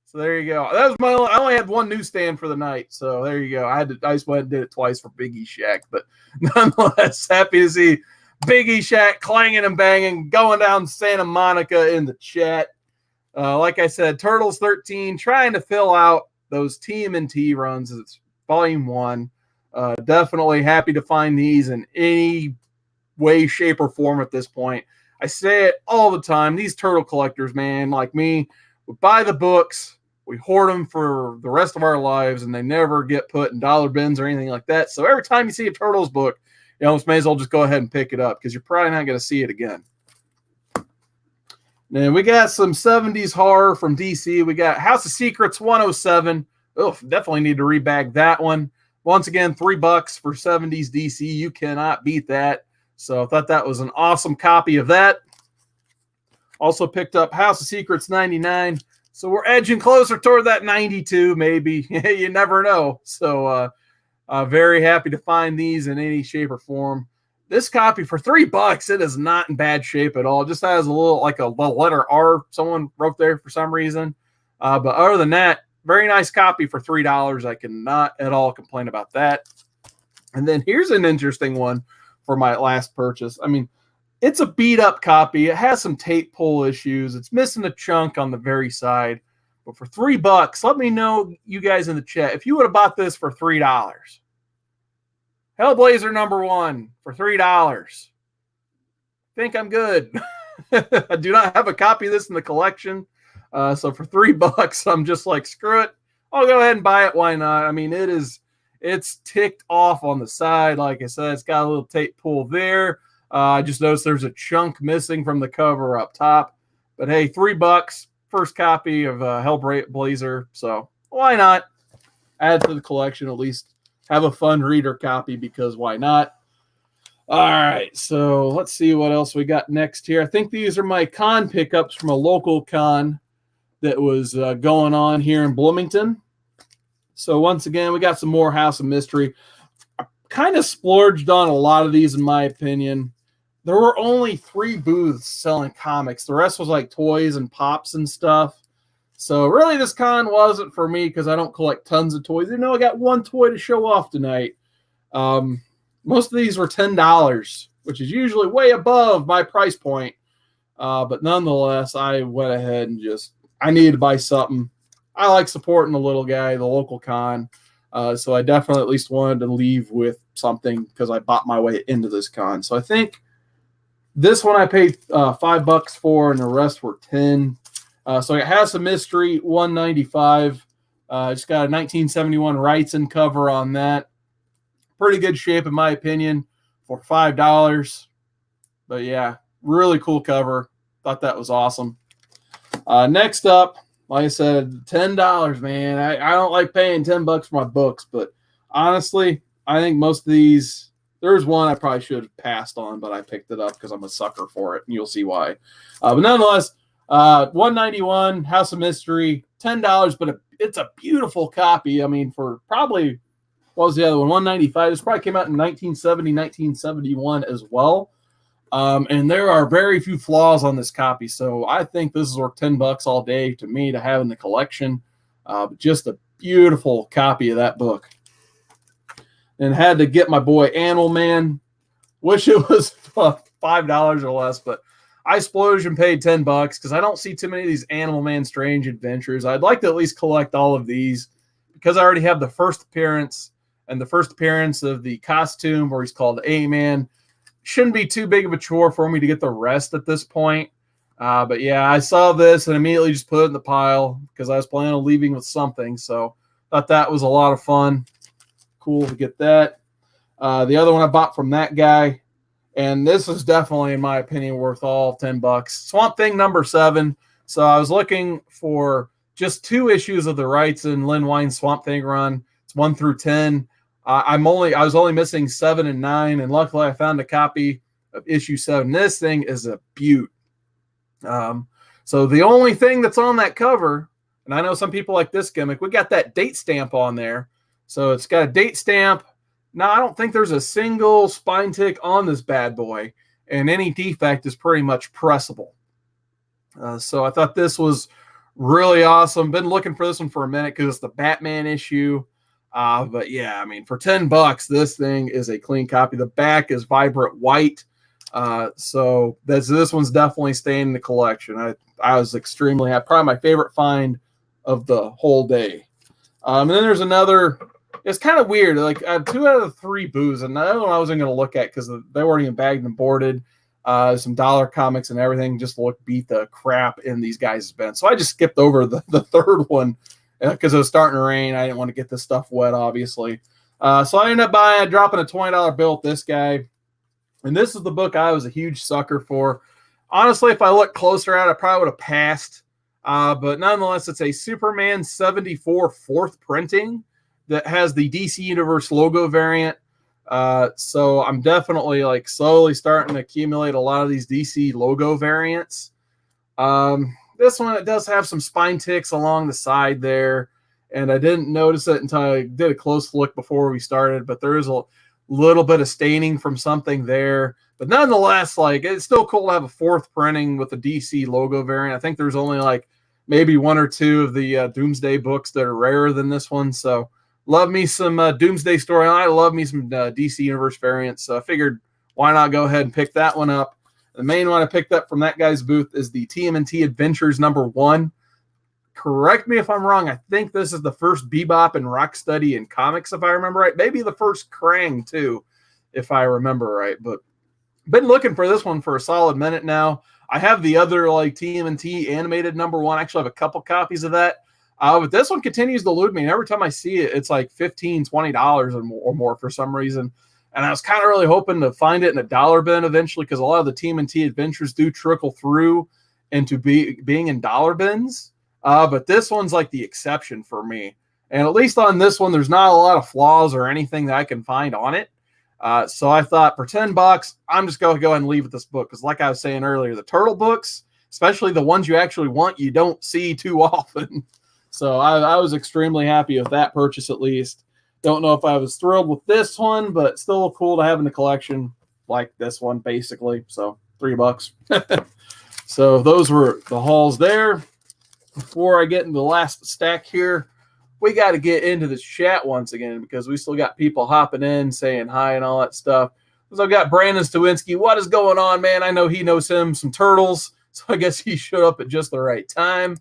So there you go. That was I only had one newsstand for the night. So there you go. I just went and did it twice for Biggie Shaq. But nonetheless, happy to see Biggie Shaq clanging and banging, going down Santa Monica in the chat. Like I said, Turtles 13, trying to fill out those TMNT runs. It's volume 1. Definitely happy to find these in any way, shape, or form at this point. I say it all the time. These turtle collectors, man, like me, we buy the books, we hoard them for the rest of our lives, and they never get put in dollar bins or anything like that. So every time you see a Turtles book, you almost may as well just go ahead and pick it up, because you're probably not going to see it again. Then we got some 70s horror from DC. We got House of Secrets 107. Oh, definitely need to rebag that one. Once again, $3 for 70s DC. You cannot beat that. So I thought that was an awesome copy of that. Also picked up House of Secrets 99. So we're edging closer toward that 92, maybe. You never know. So very happy to find these in any shape or form. This copy for $3, it is not in bad shape at all. It just has a little, like a letter R someone wrote there for some reason. But other than that, very nice copy for $3. I cannot at all complain about that. And then here's an interesting one for my last purchase. I mean, it's a beat up copy. It has some tape pull issues. It's missing a chunk on the very side. But for $3, let me know, you guys in the chat, if you would have bought this for $3. Hellblazer #1 for $3. Think I'm good. I do not have a copy of this in the collection. So for $3, I'm just like, screw it. I'll go ahead and buy it. Why not? I mean, it's ticked off on the side. Like I said, it's got a little tape pull there. I just noticed there's a chunk missing from the cover up top. But hey, $3, first copy of Hellblazer. So why not add to the collection? At least have a fun reader copy, because why not? All right, so let's see what else we got next here. I think these are my con pickups from a local con that was going on here in Bloomington. So once again, we got some more House of Mystery. I kind of splurged on a lot of these, in my opinion. There were only 3 booths selling comics. The rest was like toys and pops and stuff. So really this con wasn't for me, because I don't collect tons of toys. You know, I got one toy to show off tonight. Most of these were $10, which is usually way above my price point. But nonetheless, I went ahead and I needed to buy something. I like supporting the little guy, the local con. So I definitely at least wanted to leave with something because I bought my way into this con. So I think this one I paid $5 for, and the rest were 10. So it has a mystery, 195. It's got a 1971 Wrightson cover on that. Pretty good shape in my opinion for $5. But yeah, really cool cover. Thought that was awesome. Next up, like I said, $10, man. I don't like paying $10 for my books, but honestly, I think most of these, there's one I probably should have passed on, but I picked it up because I'm a sucker for it, and you'll see why. But nonetheless, 191 House of Mystery, $10, but it's a beautiful copy. I mean, for probably, what was the other one? 195. This probably came out in 1970, 1971 as well. And there are very few flaws on this copy, so I think this is worth $10 all day to me to have in the collection. Just a beautiful copy of that book. And had to get my boy Animal Man. Wish it was $5 or less, but I splurged and paid $10 because I don't see too many of these Animal Man Strange Adventures. I'd like to at least collect all of these because I already have the first appearance and the first appearance of the costume where he's called A-Man. Shouldn't be too big of a chore for me to get the rest at this point. But yeah, I saw this and immediately just put it in the pile because I was planning on leaving with something. So thought that was a lot of fun. Cool to get that. The other one I bought from that guy, and this is definitely, in my opinion, worth all $10. Swamp Thing #7. So I was looking for just 2 issues of the Wrightson Len Wein Swamp Thing run. It's 1 through 10. I was only missing 7 and 9, and luckily I found a copy of issue 7. This thing is a beaut. So the only thing that's on that cover, and I know some people like this gimmick, we got that date stamp on there. So it's got a date stamp. Now, I don't think there's a single spine tick on this bad boy, and any defect is pretty much pressable. So I thought this was really awesome. Been looking for this one for a minute because it's the Batman issue. But yeah, I mean, for $10, this thing is a clean copy. The back is vibrant white. So this one's definitely staying in the collection. I was extremely happy. Probably my favorite find of the whole day. And then there's another, it's kind of weird. Like 2 out of the 3 booths, and another one I wasn't going to look at because they weren't even bagged and boarded. Some dollar comics and everything just beat the crap in these guys' bins. So I just skipped over the third one. Because it was starting to rain. I didn't want to get this stuff wet, obviously. So I ended up dropping a $20 bill at this guy. And this is the book I was a huge sucker for. Honestly, if I looked closer at it, I probably would have passed. But nonetheless, it's a Superman 74 4th printing that has the DC Universe logo variant. So I'm definitely slowly starting to accumulate a lot of these DC logo variants. This one, it does have some spine ticks along the side there, and I didn't notice it until I did a close look before we started, but there is a little bit of staining from something there. But nonetheless, it's still cool to have a 4th printing with the DC logo variant. I think there's only maybe 1 or 2 of the Doomsday books that are rarer than this one, so love me some Doomsday storyline. I love me some DC Universe variants, so I figured why not go ahead and pick that one up. The main one I picked up from that guy's booth is the TMNT Adventures #1. Correct me if I'm wrong. I think this is the first Bebop and Rocksteady in comics, if I remember right. Maybe the first Krang, too, if I remember right. But been looking for this one for a solid minute now. I have the other TMNT animated #1. I actually have a couple copies of that. But this one continues to elude me. And every time I see it, it's like $15, $20 or more for some reason. And I was kind of really hoping to find it in a dollar bin eventually because a lot of the TMNT Adventures do trickle through into being in dollar bins. But this one's the exception for me. And at least on this one, there's not a lot of flaws or anything that I can find on it. So I thought for $10, I'm just going to go ahead and leave with this book. Because like I was saying earlier, the Turtle books, especially the ones you actually want, you don't see too often. So I was extremely happy with that purchase at least. Don't know if I was thrilled with this one, but still cool to have in the collection like this one, basically. So $3. So those were the hauls there. Before I get into the last stack here, we got to get into the chat once again because we still got people hopping in, saying hi and all that stuff. So I've got Brandon Stawinski. What is going on, man? I know he knows him some turtles, so I guess he showed up at just the right time.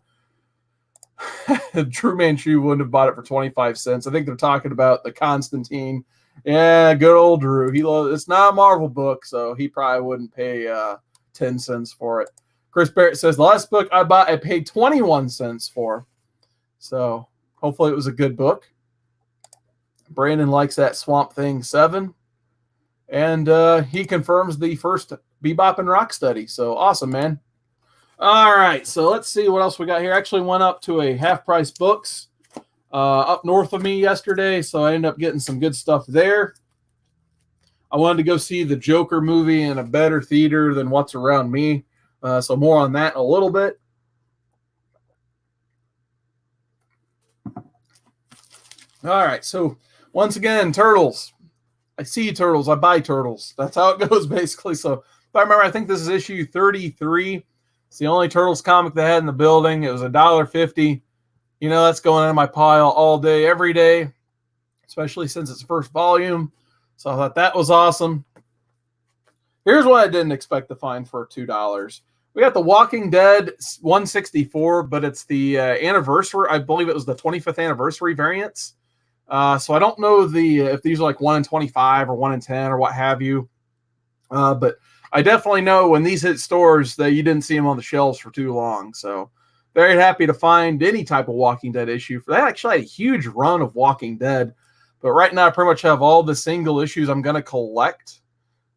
True Manchu wouldn't have bought it for 25 cents. I think they're talking about the Constantine. Yeah, good old Drew. It's not a Marvel book, so he probably wouldn't pay 10 cents for it. Chris Barrett says, the last book I bought, I paid 21 cents for. So hopefully it was a good book. Brandon likes that Swamp Thing 7. And he confirms the first Bebop and Rocksteady. So awesome, man. All right, so let's see what else we got here. I actually went up to a Half Price Books up north of me yesterday, so I ended up getting some good stuff there. I wanted to go see the Joker movie in a better theater than what's around me, so more on that in a little bit. All right, so once again, Turtles. I see Turtles, I buy Turtles. That's how it goes, basically. So if I remember, I think this is issue 33. It's the only Turtles comic they had in the building. It was $1.50. You know, that's going in my pile all day, every day, especially since it's first volume. So I thought that was awesome. Here's what I didn't expect to find for $2. We got The Walking Dead 164, but it's the anniversary. I believe it was the 25th anniversary variants. So I don't know if these are like 1 in 25 or 1 in 10 or what have you. But I definitely know when these hit stores that you didn't see them on the shelves for too long. So very happy to find any type of Walking Dead issue. They actually had a huge run of Walking Dead. But right now I pretty much have all the single issues I'm going to collect.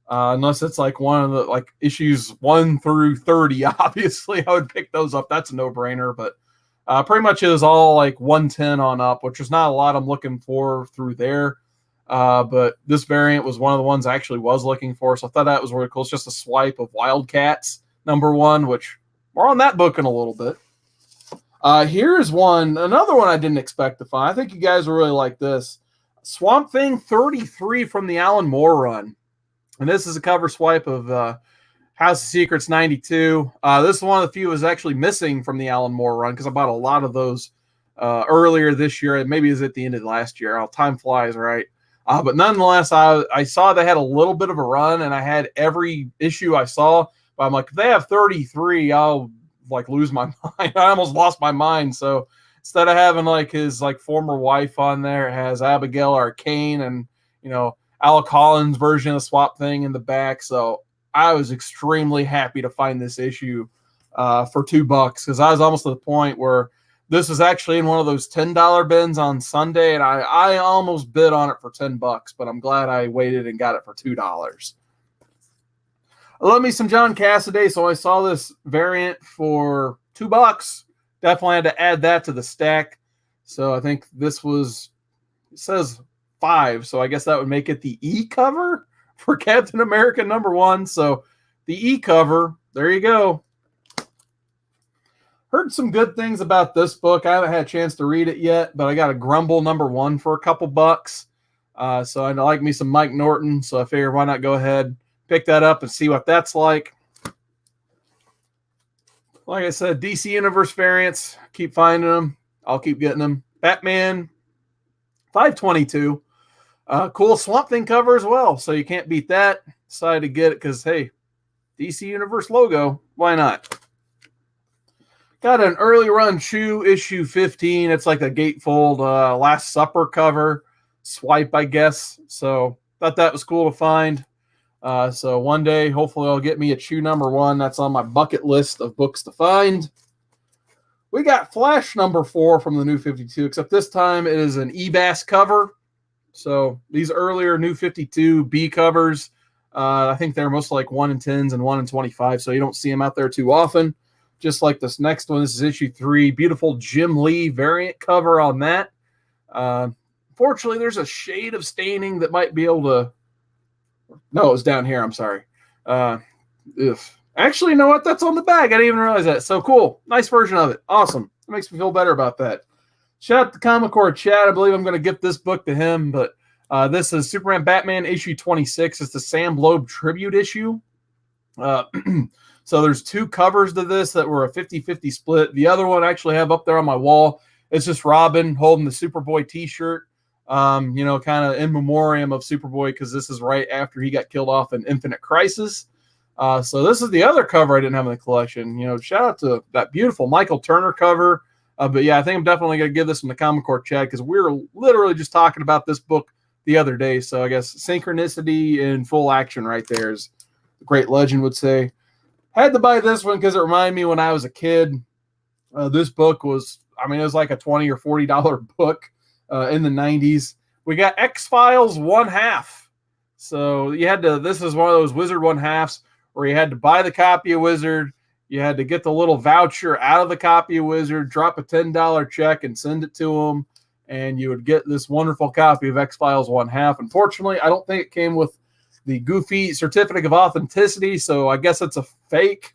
Unless it's like one of the like issues 1 through 30, obviously I would pick those up. That's a no-brainer. But pretty much it is all like 110 on up, which is not a lot I'm looking for through there. But this variant was one of the ones I actually was looking for, so I thought that was really cool. It's just a swipe of Wildcats #1, which we're on that book in a little bit. Here's another one I didn't expect to find. I think you guys will really like this. Swamp Thing 33 from the Alan Moore run. And this is a cover swipe of House of Secrets 92. This is one of the few was actually missing from the Alan Moore run because I bought a lot of those earlier this year. Maybe it was at the end of last year. Time flies, right? But nonetheless, I saw they had a little bit of a run, and I had every issue I saw. But I'm like, if they have 33, I'll like lose my mind. I almost lost my mind. So instead of having like his like former wife on there, it has Abigail Arcane and Al Collins' version of Swamp Thing in the back. So I was extremely happy to find this issue for $2 because I was almost to the point where this was actually in one of those $10 bins on Sunday, and I almost bid on it for $10, but I'm glad I waited and got it for $2. I love me some John Cassaday, so I saw this variant for $2. Definitely had to add that to the stack. So I think this was, it says 5, so I guess that would make it the E cover for Captain America #1. So the E cover, there you go. Heard some good things about this book. I haven't had a chance to read it yet, but I got a Grumble #1 for a couple bucks. So I like me some Mike Norton, so I figured why not go ahead, pick that up and see what that's like. Like I said, DC Universe variants, keep finding them. I'll keep getting them. Batman 522. Cool Swamp Thing cover as well, so you can't beat that. Decided to get it because, hey, DC Universe logo, why not? Got an early run Chew issue 15. It's like a gatefold Last Supper cover swipe, I guess. So thought that was cool to find. So one day, hopefully, I'll get me a Chew #1. That's on my bucket list of books to find. We got Flash #4 from the New 52, except this time it is an eBass cover. So these earlier New 52 B covers, I think they're mostly like 1 in 10s and 1 in 25, so you don't see them out there too often. Just like this next one, this is issue 3. Beautiful Jim Lee variant cover on that. Fortunately, there's a shade of staining that might be able to... No, it was down here. I'm sorry. Actually, you know what? That's on the bag. I didn't even realize that. So cool. Nice version of it. Awesome. It makes me feel better about that. Shout out to Comic Core Chad. I believe I'm going to gift this book to him. But this is Superman Batman issue 26. It's the Sam Loeb tribute issue. So there's 2 covers to this that were a 50-50 split. The other one I actually have up there on my wall. It's just Robin holding the Superboy t-shirt, kind of in memoriam of Superboy because this is right after he got killed off in Infinite Crisis. So this is the other cover I didn't have in the collection. Shout out to that beautiful Michael Turner cover. But yeah, I think I'm definitely going to give this one the Common Core Chad because we were literally just talking about this book the other day. So I guess synchronicity in full action right there, as the great legend would say. Had to buy this one because it reminded me when I was a kid. This book was, I mean, it was like a $20 or $40 book in the 90s. We got X-Files 1/2. So you had to, this is one of those Wizard 1/2s where you had to buy the copy of Wizard. You had to get the little voucher out of the copy of Wizard, drop a $10 check and send it to them. And you would get this wonderful copy of X-Files 1/2. Unfortunately, I don't think it came with the goofy certificate of authenticity, so I guess it's a fake.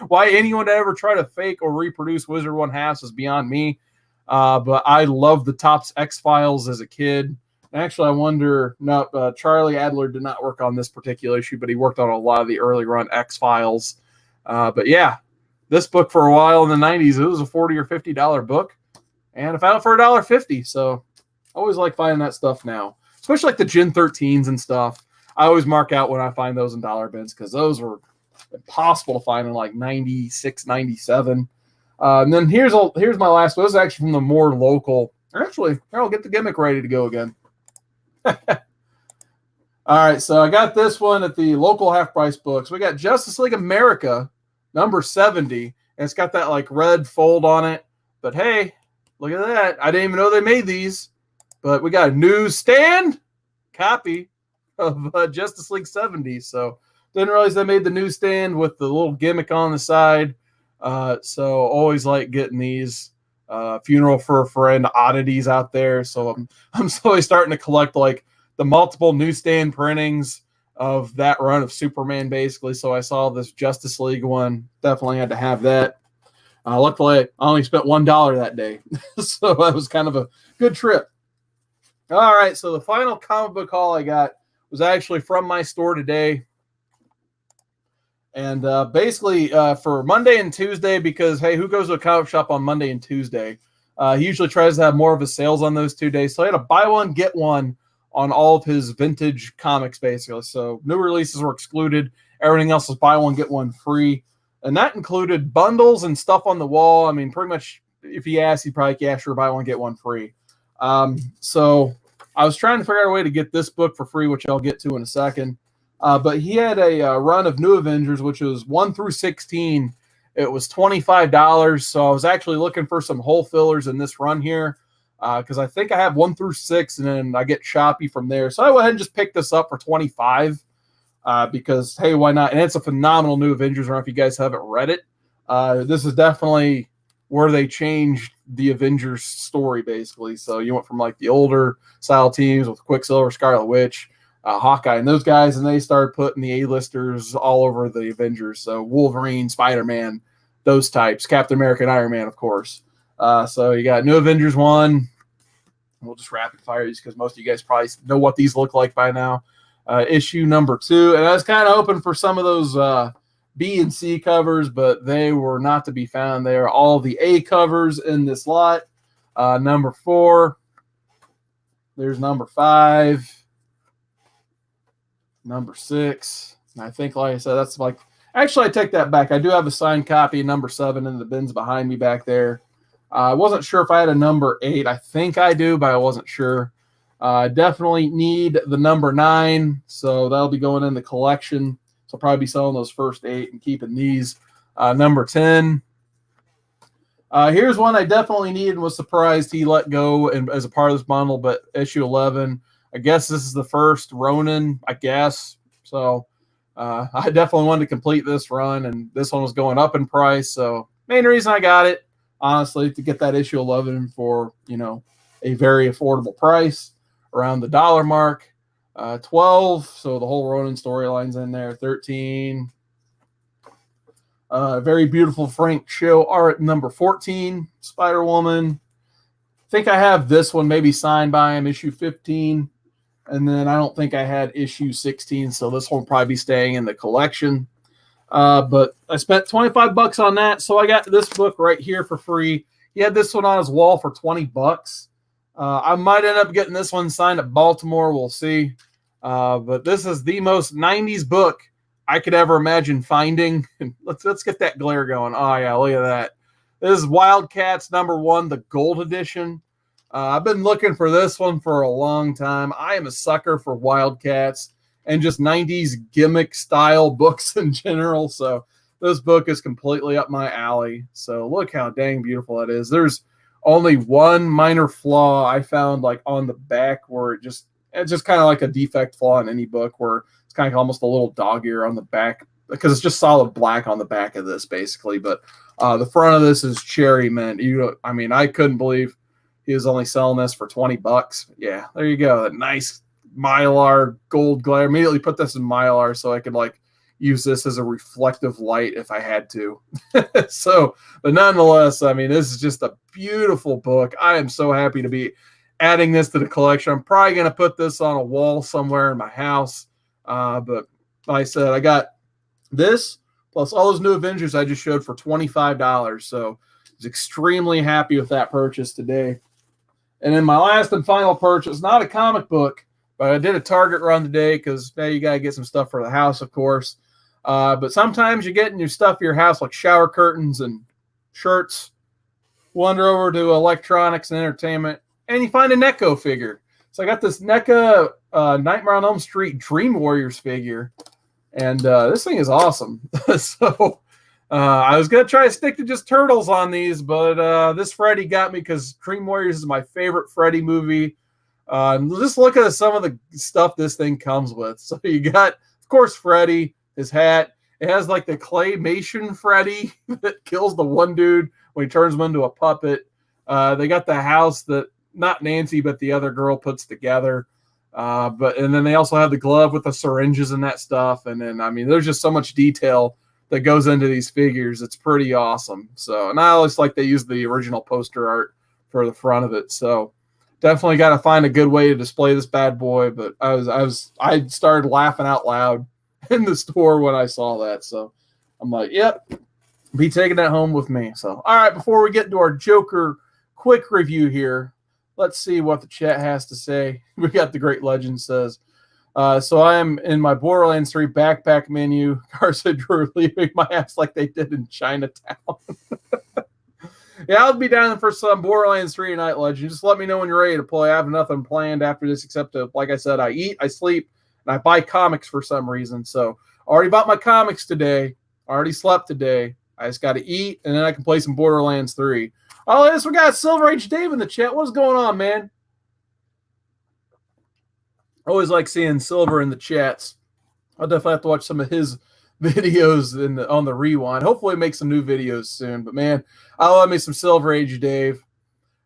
Why anyone would ever try to fake or reproduce Wizard 1/2 is beyond me. But I loved the Topps X-Files as a kid. Actually, I wonder, no, Charlie Adler did not work on this particular issue, but he worked on a lot of the early run X-Files. But yeah, this book for a while in the 90s, it was a $40 or $50 book. And I found it for $1.50. So I always like finding that stuff now, especially like the Gen 13s and stuff. I always mark out when I find those in dollar bins because those were impossible to find in like 96, 97. And then here's my last one. This is actually from the more local. Actually, here, I'll get the gimmick ready to go again. All right, so I got this one at the local half-price books. We got Justice League America, number 70, and it's got that like red fold on it. But hey, look at that. I didn't even know they made these. But we got a newsstand copy of Justice League 70. So didn't realize they made the newsstand with the little gimmick on the side. So always like getting these funeral for a friend oddities out there. So I'm slowly starting to collect like the multiple newsstand printings of that run of Superman, basically. So I saw this Justice League one. Definitely had to have that. Luckily, I only spent $1 that day. So that was kind of a good trip. All right, so the final comic book haul I got was actually from my store today. And basically for Monday and Tuesday, because, hey, who goes to a comic shop on Monday and Tuesday? He usually tries to have more of his sales on those 2 days. So I had a buy one, get one on all of his vintage comics, basically. So new releases were excluded. Everything else was buy one, get one free. And that included bundles and stuff on the wall. I mean, pretty much if he asked, he'd probably, yeah, sure, buy one, get one free. So I was trying to figure out a way to get this book for free, which I'll get to in a second. But he had a run of New Avengers, which was 1 through 16. It was $25. So I was actually looking for some hole fillers in this run here because I think I have 1 through 6, and then I get choppy from there. So I went ahead and just picked this up for $25 because, hey, why not? And it's a phenomenal New Avengers run if you guys haven't read it. This is definitely where they changed the Avengers story, basically. So you went from like the older style teams with Quicksilver, Scarlet Witch, Hawkeye, and those guys, and they started putting the A-listers all over the Avengers. So Wolverine, Spider-Man, those types, Captain America, and Iron Man, of course. So you got New Avengers 1. We'll just rapid fire these because most of you guys probably know what these look like by now. Issue number 2, and I was kind of hoping for some of those B and C covers, but they were not to be found. They are all the A covers in this lot. Number 4. There's number 5. Number 6. And I think, like I said, that's like, actually, I take that back. I do have a signed copy of number 7 in the bins behind me back there. I wasn't sure if I had a number 8. I think I do, but I wasn't sure. I definitely need the number 9, so that'll be going in the collection. So I'll probably be selling those first 8 and keeping these. Number 10. Here's one I definitely need and was surprised he let go as a part of this bundle, but issue 11. I guess this is the first Ronin, I guess. So I definitely wanted to complete this run, and this one was going up in price. So main reason I got it, honestly, to get that issue 11 for, you know, a very affordable price around the dollar mark. 12, so the whole Ronin storyline's in there. 13. Very beautiful Frank Cho art, number 14, Spider-Woman. I think I have this one maybe signed by him, issue 15. And then I don't think I had issue 16, so this one will probably be staying in the collection. But I spent $25 on that, so I got this book right here for free. He had this one on his wall for $20. I might end up getting this one signed at Baltimore. We'll see. But this is the most 90s book I could ever imagine finding. Let's get that glare going. Oh, yeah, look at that. This is Wildcats #1, the gold edition. I've been looking for this one for a long time. I am a sucker for Wildcats and just 90s gimmick style books in general. So this book is completely up my alley. So look how dang beautiful that is. There's only one minor flaw I found like on the back where it's just kind of like a defect flaw in any book where it's kind of almost a little dog ear on the back because it's just solid black on the back of this basically. But the front of this is cherry mint. I couldn't believe he was only selling this for $20. Yeah, there you go. That nice Mylar gold glare. Immediately put this in Mylar so I could like use this as a reflective light if I had to. So, but nonetheless, this is just a beautiful book. I am so happy to be adding this to the collection. I'm probably going to put this on a wall somewhere in my house. But like I said, I got this plus all those new Avengers I just showed for $25. So I was extremely happy with that purchase today. And then my last and final purchase, not a comic book, but I did a Target run today because now you got to get some stuff for the house, of course. But sometimes you get new stuff for your house like shower curtains and shirts. Wander over to electronics and entertainment, and you find a NECA figure. So I got this NECA Nightmare on Elm Street Dream Warriors figure, and this thing is awesome. So I was going to try to stick to just Turtles on these, but this Freddy got me because Dream Warriors is my favorite Freddy movie. Just look at some of the stuff this thing comes with. So you got, of course, Freddy, his hat. It has like the claymation Freddy that kills the one dude when he turns him into a puppet. They got the house that not Nancy, but the other girl puts together. And then they also have the glove with the syringes and that stuff. And then, there's just so much detail that goes into these figures. It's pretty awesome. So, and I always like they use the original poster art for the front of it. So definitely got to find a good way to display this bad boy. But I started laughing out loud in the store when I saw that. So I'm like, yep, be taking that home with me. So, all right, before we get into our Joker quick review here, let's see what the chat has to say. We got the Great Legend says, so I am in my Borderlands 3 backpack menu. Carson Drew leaving my ass like they did in Chinatown. Yeah, I'll be down for some Borderlands 3 Night Legend. Just let me know when you're ready to play. I have nothing planned after this except to, like I said, I eat, I sleep, and I buy comics for some reason. So I already bought my comics today. I already slept today. I just got to eat, and then I can play some Borderlands 3. Oh, yes, we got Silver Age Dave in the chat. What's going on, man? I always like seeing Silver in the chats. I'll definitely have to watch some of his videos on the rewind. Hopefully make some new videos soon. But, man, I love me some Silver Age Dave.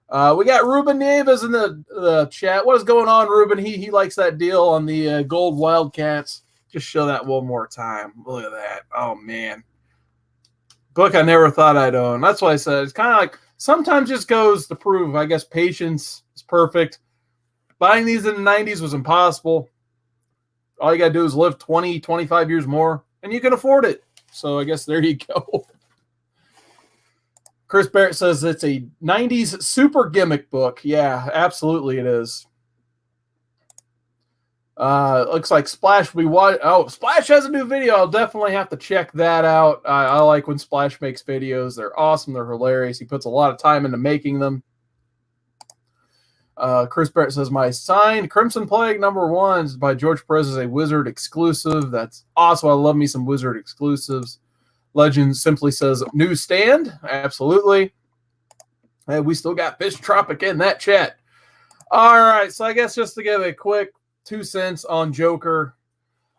We got Ruben Nieves in the chat. What is going on, Ruben? He likes that deal on the gold Wildcats. Just show that one more time. Look at that. Oh, man. Book I never thought I'd own. That's why I said it's kind of like sometimes just goes to prove, I guess, patience is perfect. Buying these in the 90s was impossible. All you got to do is live 20, 25 years more, and you can afford it. So I guess there you go. Chris Barrett says it's a 90s super gimmick book. Yeah, absolutely it is. Looks like Splash will be what? Oh, Splash has a new video. I'll definitely have to check that out. I like when Splash makes videos. They're awesome. They're hilarious. He puts a lot of time into making them. Chris Barrett says, my signed Crimson Plague #1 is by George Perez is a Wizard exclusive. That's awesome. I love me some Wizard exclusives. Legend simply says, newsstand. Absolutely. Hey, we still got Fish Tropic in that chat. All right. So I guess just to give a quick 2 cents on Joker.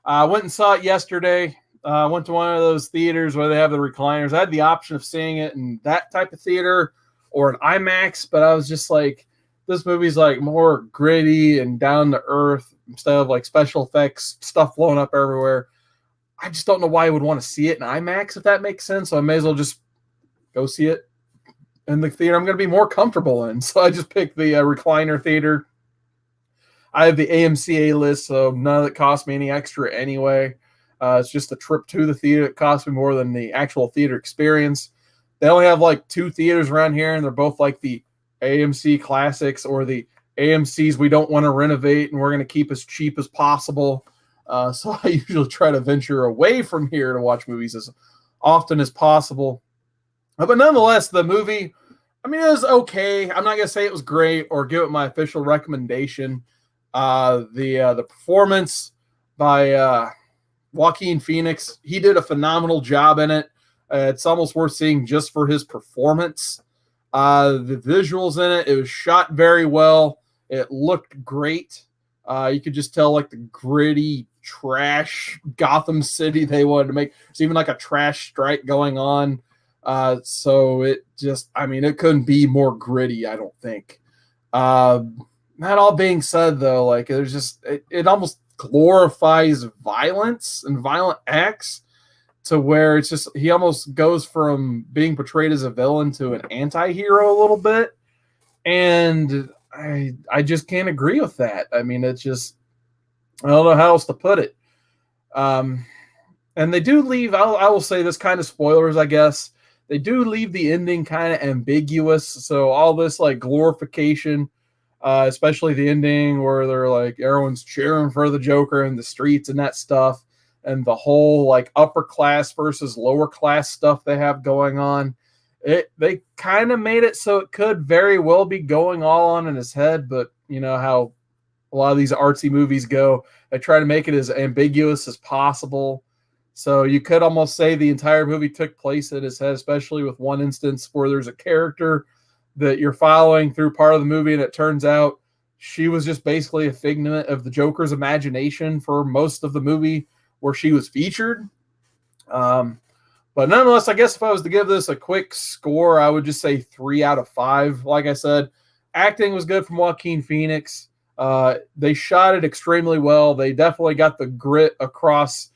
I went and saw it yesterday. I went to one of those theaters where they have the recliners. I had the option of seeing it in that type of theater or an IMAX, but I was just like, this movie's like more gritty and down to earth instead of like special effects, stuff blowing up everywhere. I just don't know why I would want to see it in IMAX, if that makes sense. So I may as well just go see it in the theater I'm going to be more comfortable in. So I just picked the recliner theater. I have the AMC A-list, so none of it cost me any extra anyway. It's just a trip to the theater. It cost me more than the actual theater experience. They only have like 2 theaters around here, and they're both like the AMC Classics or the AMCs we don't want to renovate and we're going to keep as cheap as possible. So I usually try to venture away from here to watch movies as often as possible. But nonetheless, the movie, I mean, it was okay. I'm not gonna say it was great or give it my official recommendation. The performance by Joaquin Phoenix, he did a phenomenal job in it. It's almost worth seeing just for his performance. The visuals in it, it was shot very well. It looked great. You could just tell like the gritty trash Gotham City they wanted to make. There's even like a trash strike going on. So it just, I mean, it couldn't be more gritty, I don't think. That all being said, though, like there's just, it almost glorifies violence and violent acts to where it's just, he almost goes from being portrayed as a villain to an anti-hero a little bit. And I just can't agree with that. I mean, it's just, I don't know how else to put it. And they do leave, I will say this, kind of spoilers, I guess. They do leave the ending kind of ambiguous. So all this like glorification, especially the ending where they're like everyone's cheering for the Joker in the streets and that stuff, and the whole like upper class versus lower class stuff they have going on. They kind of made it so it could very well be going all on in his head, but you know how a lot of these artsy movies go. They try to make it as ambiguous as possible. So you could almost say the entire movie took place in his head, especially with one instance where there's a character that you're following through part of the movie, and it turns out she was just basically a figment of the Joker's imagination for most of the movie where she was featured. But nonetheless, I guess if I was to give this a quick score, I would just say 3 out of 5. Like I said, acting was good from Joaquin Phoenix. They shot it extremely well. They definitely got the grit across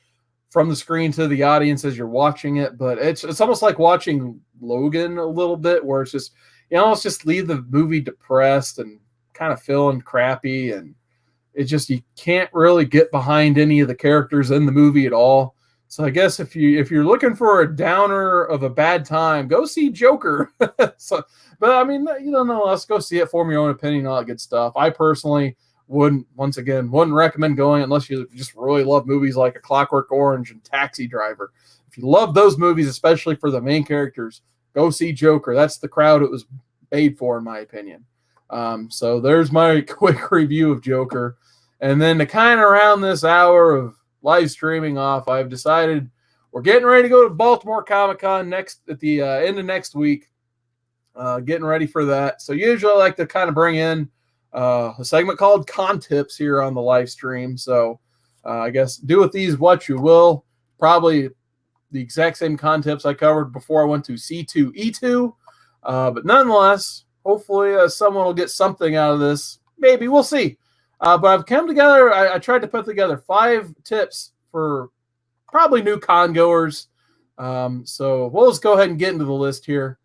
from the screen to the audience as you're watching it. But it's almost like watching Logan a little bit, where it's just, you almost just leave the movie depressed and kind of feeling crappy. And it just, you can't really get behind any of the characters in the movie at all. So I guess if you're looking for a downer of a bad time, go see Joker. But I mean, you don't know, let's go see it, form your own opinion, all that good stuff. I personally wouldn't recommend going unless you just really love movies like A Clockwork Orange and Taxi Driver. If you love those movies, especially for the main characters, go see Joker. That's the crowd it was made for, in my opinion. So there's my quick review of Joker. And then to kind of round this hour of live streaming off, I've decided we're getting ready to go to Baltimore Comic-Con at the end of next week. Getting ready for that. So usually I like to kind of bring in a segment called Con Tips here on the live stream. So I guess do with these what you will. Probably the exact same con tips I covered before I went to C2E2. But nonetheless, hopefully someone will get something out of this. Maybe, we'll see. But I've come together, I tried to put together 5 tips for probably new con goers. So we'll just go ahead and get into the list here.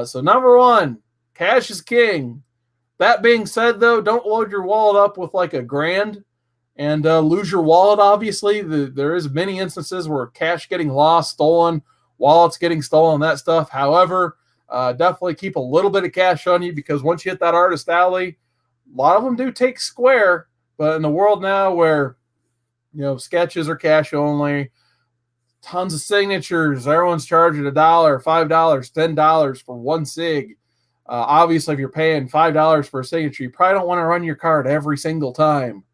So number 1, cash is king. That being said, though, don't load your wallet up with like $1,000 and lose your wallet. Obviously, there is many instances where cash getting lost, stolen, wallets getting stolen, that stuff. However, definitely keep a little bit of cash on you, because once you hit that artist alley, a lot of them do take square. But in the world now where, you know, sketches are cash only, tons of signatures, everyone's charging $1, $5, $10 for one sig. Obviously, if you're paying $5 for a signature, you probably don't want to run your card every single time.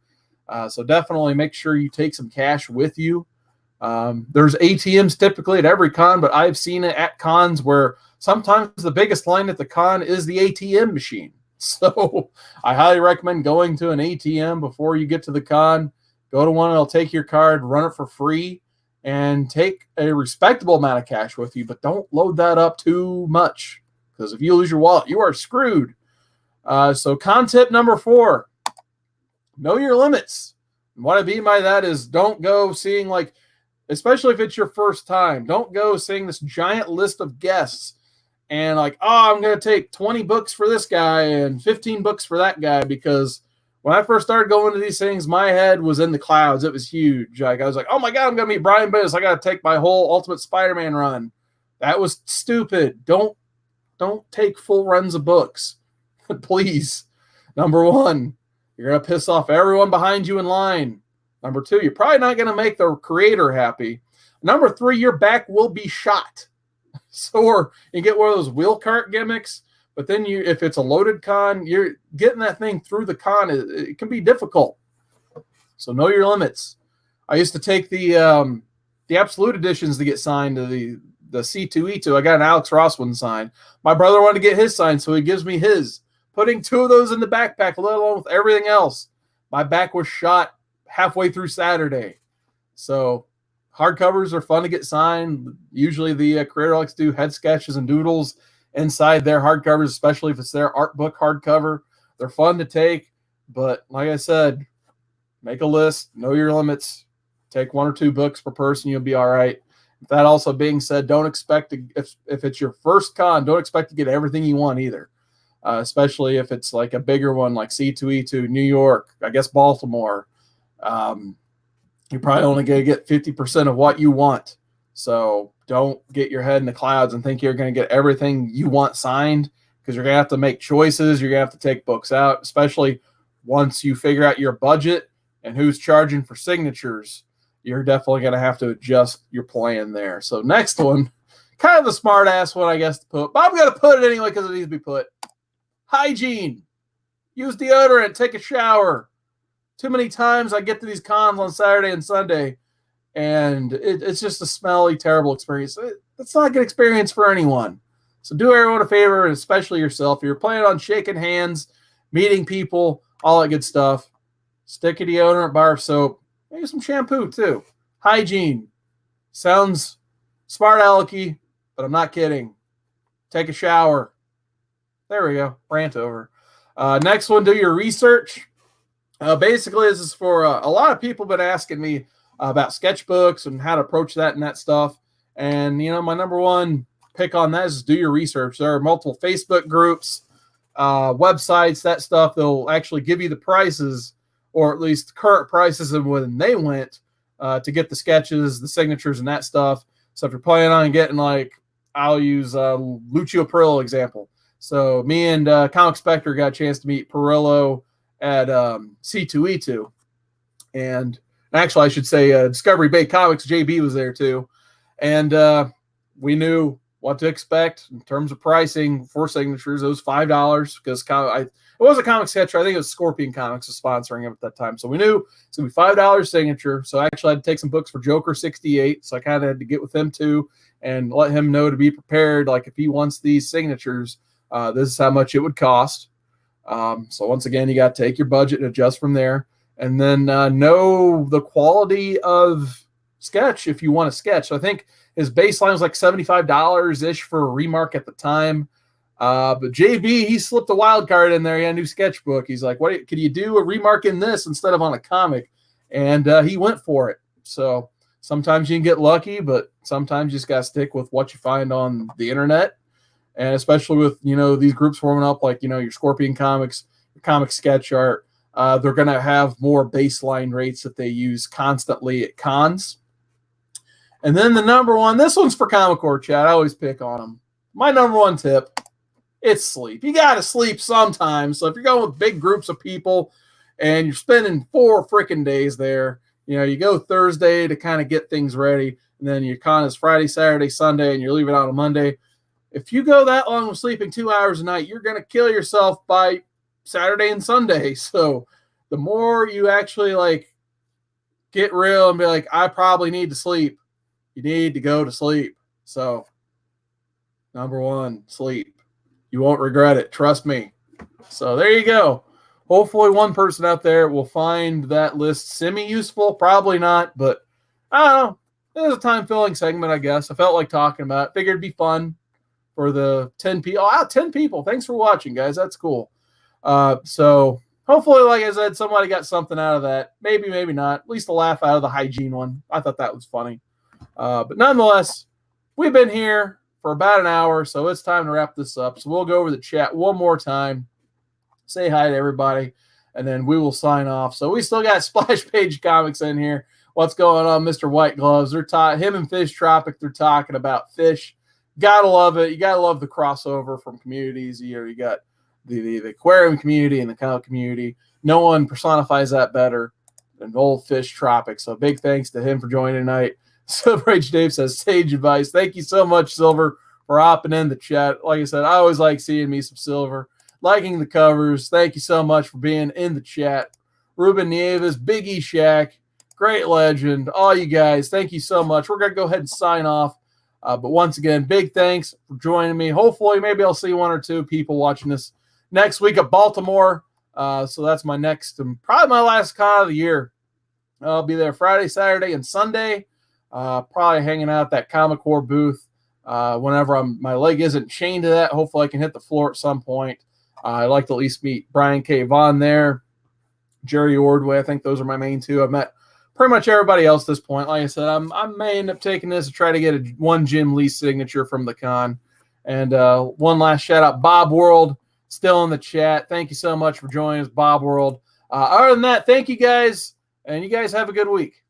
So definitely make sure you take some cash with you. There's ATMs typically at every con, but I've seen it at cons where sometimes the biggest line at the con is the ATM machine. So I highly recommend going to an ATM before you get to the con. Go to one, it'll take your card, run it for free, and take a respectable amount of cash with you, but don't load that up too much, because if you lose your wallet, you are screwed. So con tip number 4, know your limits. And what I mean by that is don't go seeing, like, especially if it's your first time, don't go seeing this giant list of guests and like, oh, I'm going to take 20 books for this guy and 15 books for that guy, because when I first started going to these things, my head was in the clouds. It was huge. Like, I was like, oh my God, I'm going to meet Brian Bendis. I got to take my whole Ultimate Spider-Man run. That was stupid. Don't take full runs of books. Please. Number 1, you're going to piss off everyone behind you in line. Number 2, you're probably not going to make the creator happy. Number 3, your back will be shot. So, or you get one of those wheel cart gimmicks, but then if it's a loaded con, you're getting that thing through the con. It can be difficult. So know your limits. I used to take the absolute editions to get signed to the C2E2. I got an Alex Ross one signed. My brother wanted to get his signed, so he gives me his. Putting 2 of those in the backpack, let alone with everything else, my back was shot halfway through Saturday. So hardcovers are fun to get signed. Usually the creator likes to do head sketches and doodles inside their hardcovers, especially if it's their art book hardcover. They're fun to take, but like I said, make a list, know your limits, take 1 or 2 books per person, you'll be all right. That also being said, don't expect to, if it's your first con, don't expect to get everything you want either. Especially if it's like a bigger one like C2E2, New York, I guess Baltimore. You're probably only going to get 50% of what you want. So don't get your head in the clouds and think you're going to get everything you want signed, because you're going to have to make choices. You're going to have to take books out, especially once you figure out your budget and who's charging for signatures. You're definitely going to have to adjust your plan there. So next one, kind of the smart ass one, I guess, to put, but I'm going to put it anyway because it needs to be put. Hygiene. Use deodorant. Take a shower. Too many times I get to these cons on Saturday and Sunday, and it's just a smelly, terrible experience. It's not a good experience for anyone. So do everyone a favor, and especially yourself. If you're planning on shaking hands, meeting people, all that good stuff, stick a deodorant, bar of soap, maybe some shampoo too. Hygiene. Sounds smart alecky, but I'm not kidding. Take a shower. There we go. Rant over. Next one, do your research. Basically, this is for a lot of people been asking me about sketchbooks and how to approach that and that stuff. And, my number one pick on that is do your research. There are multiple Facebook groups, websites, that stuff. They'll actually give you the prices, or at least current prices of when they went to get the sketches, the signatures, and that stuff. So if you're planning on getting, like, I'll use Lucio Perillo example. So me and Comic Spectre got a chance to meet Perillo at C2E2. And actually, I should say Discovery Bay Comics, JB was there too. And we knew what to expect in terms of pricing for signatures. It was $5 because it was a comic sketcher. I think it was Scorpion Comics was sponsoring him at that time. So we knew it's going to be $5 signature. So I actually had to take some books for Joker 68. So I kind of had to get with him too and let him know to be prepared. Like if he wants these signatures, this is how much it would cost. So once again, you got to take your budget and adjust from there. And then know the quality of sketch if you want to sketch. So I think his baseline was like $75-ish for a remark at the time. But JB, he slipped a wild card in there. He had a new sketchbook. He's like, "What could you do a remark in this instead of on a comic?" And he went for it. So sometimes you can get lucky, but sometimes you just got to stick with what you find on the internet. And especially with, these groups forming up, like, your Scorpion Comics, your Comic Sketch Art, they're going to have more baseline rates that they use constantly at cons. And then the number one, this one's for Comic Core chat. I always pick on them. My number one tip, it's sleep. You got to sleep sometimes. So if you're going with big groups of people and you're spending 4 freaking days there, you go Thursday to kind of get things ready. And then your con is Friday, Saturday, Sunday, and you're leaving out on Monday. If you go that long with sleeping 2 hours a night, you're going to kill yourself by Saturday and Sunday. So the more you actually get real and be like, I probably need to sleep, you need to go to sleep. So number one, sleep. You won't regret it. Trust me. So there you go. Hopefully one person out there will find that list semi-useful. Probably not, but I don't know. It was a time-filling segment, I guess. I felt like talking about it. Figured it'd be fun. For the 10 people. 10 people. Thanks for watching, guys. That's cool. So hopefully, like I said, somebody got something out of that. Maybe, maybe not. At least a laugh out of the hygiene one. I thought that was funny. But nonetheless, we've been here for about an hour, so it's time to wrap this up. So we'll go over the chat one more time. Say hi to everybody, and then we will sign off. So we still got Splash Page Comics in here. What's going on, Mr. White Gloves? Him and Fish Tropic, they're talking about fish. Gotta love it. You gotta love the crossover from communities. You got the aquarium community and the comic community. No one personifies that better than old Fish Tropic. So big thanks to him for joining tonight. Silver Age Dave says sage advice. Thank you so much, Silver. for hopping in the chat. Like I said, I always like seeing me some silver, liking the covers. Thank you so much for being in the chat. Ruben Nieves, Big E Shaq, Great Legend, all you guys, thank you so much. We're going to go ahead and sign off. But once again, big thanks for joining me. Hopefully, maybe I'll see 1 or 2 people watching this next week at Baltimore. So that's my next and probably my last con of the year. I'll be there Friday, Saturday, and Sunday. Probably hanging out at that Comic Core booth whenever my leg isn't chained to that. Hopefully, I can hit the floor at some point. I'd like to at least meet Brian K. Vaughan there, Jerry Ordway. I think those are my main 2. I've met pretty much everybody else at this point. Like I said, I may end up taking this to try to get one Jim Lee signature from the con. And one last shout out, Bob World, still in the chat. Thank you so much for joining us, Bob World. Other than that, thank you guys, and you guys have a good week.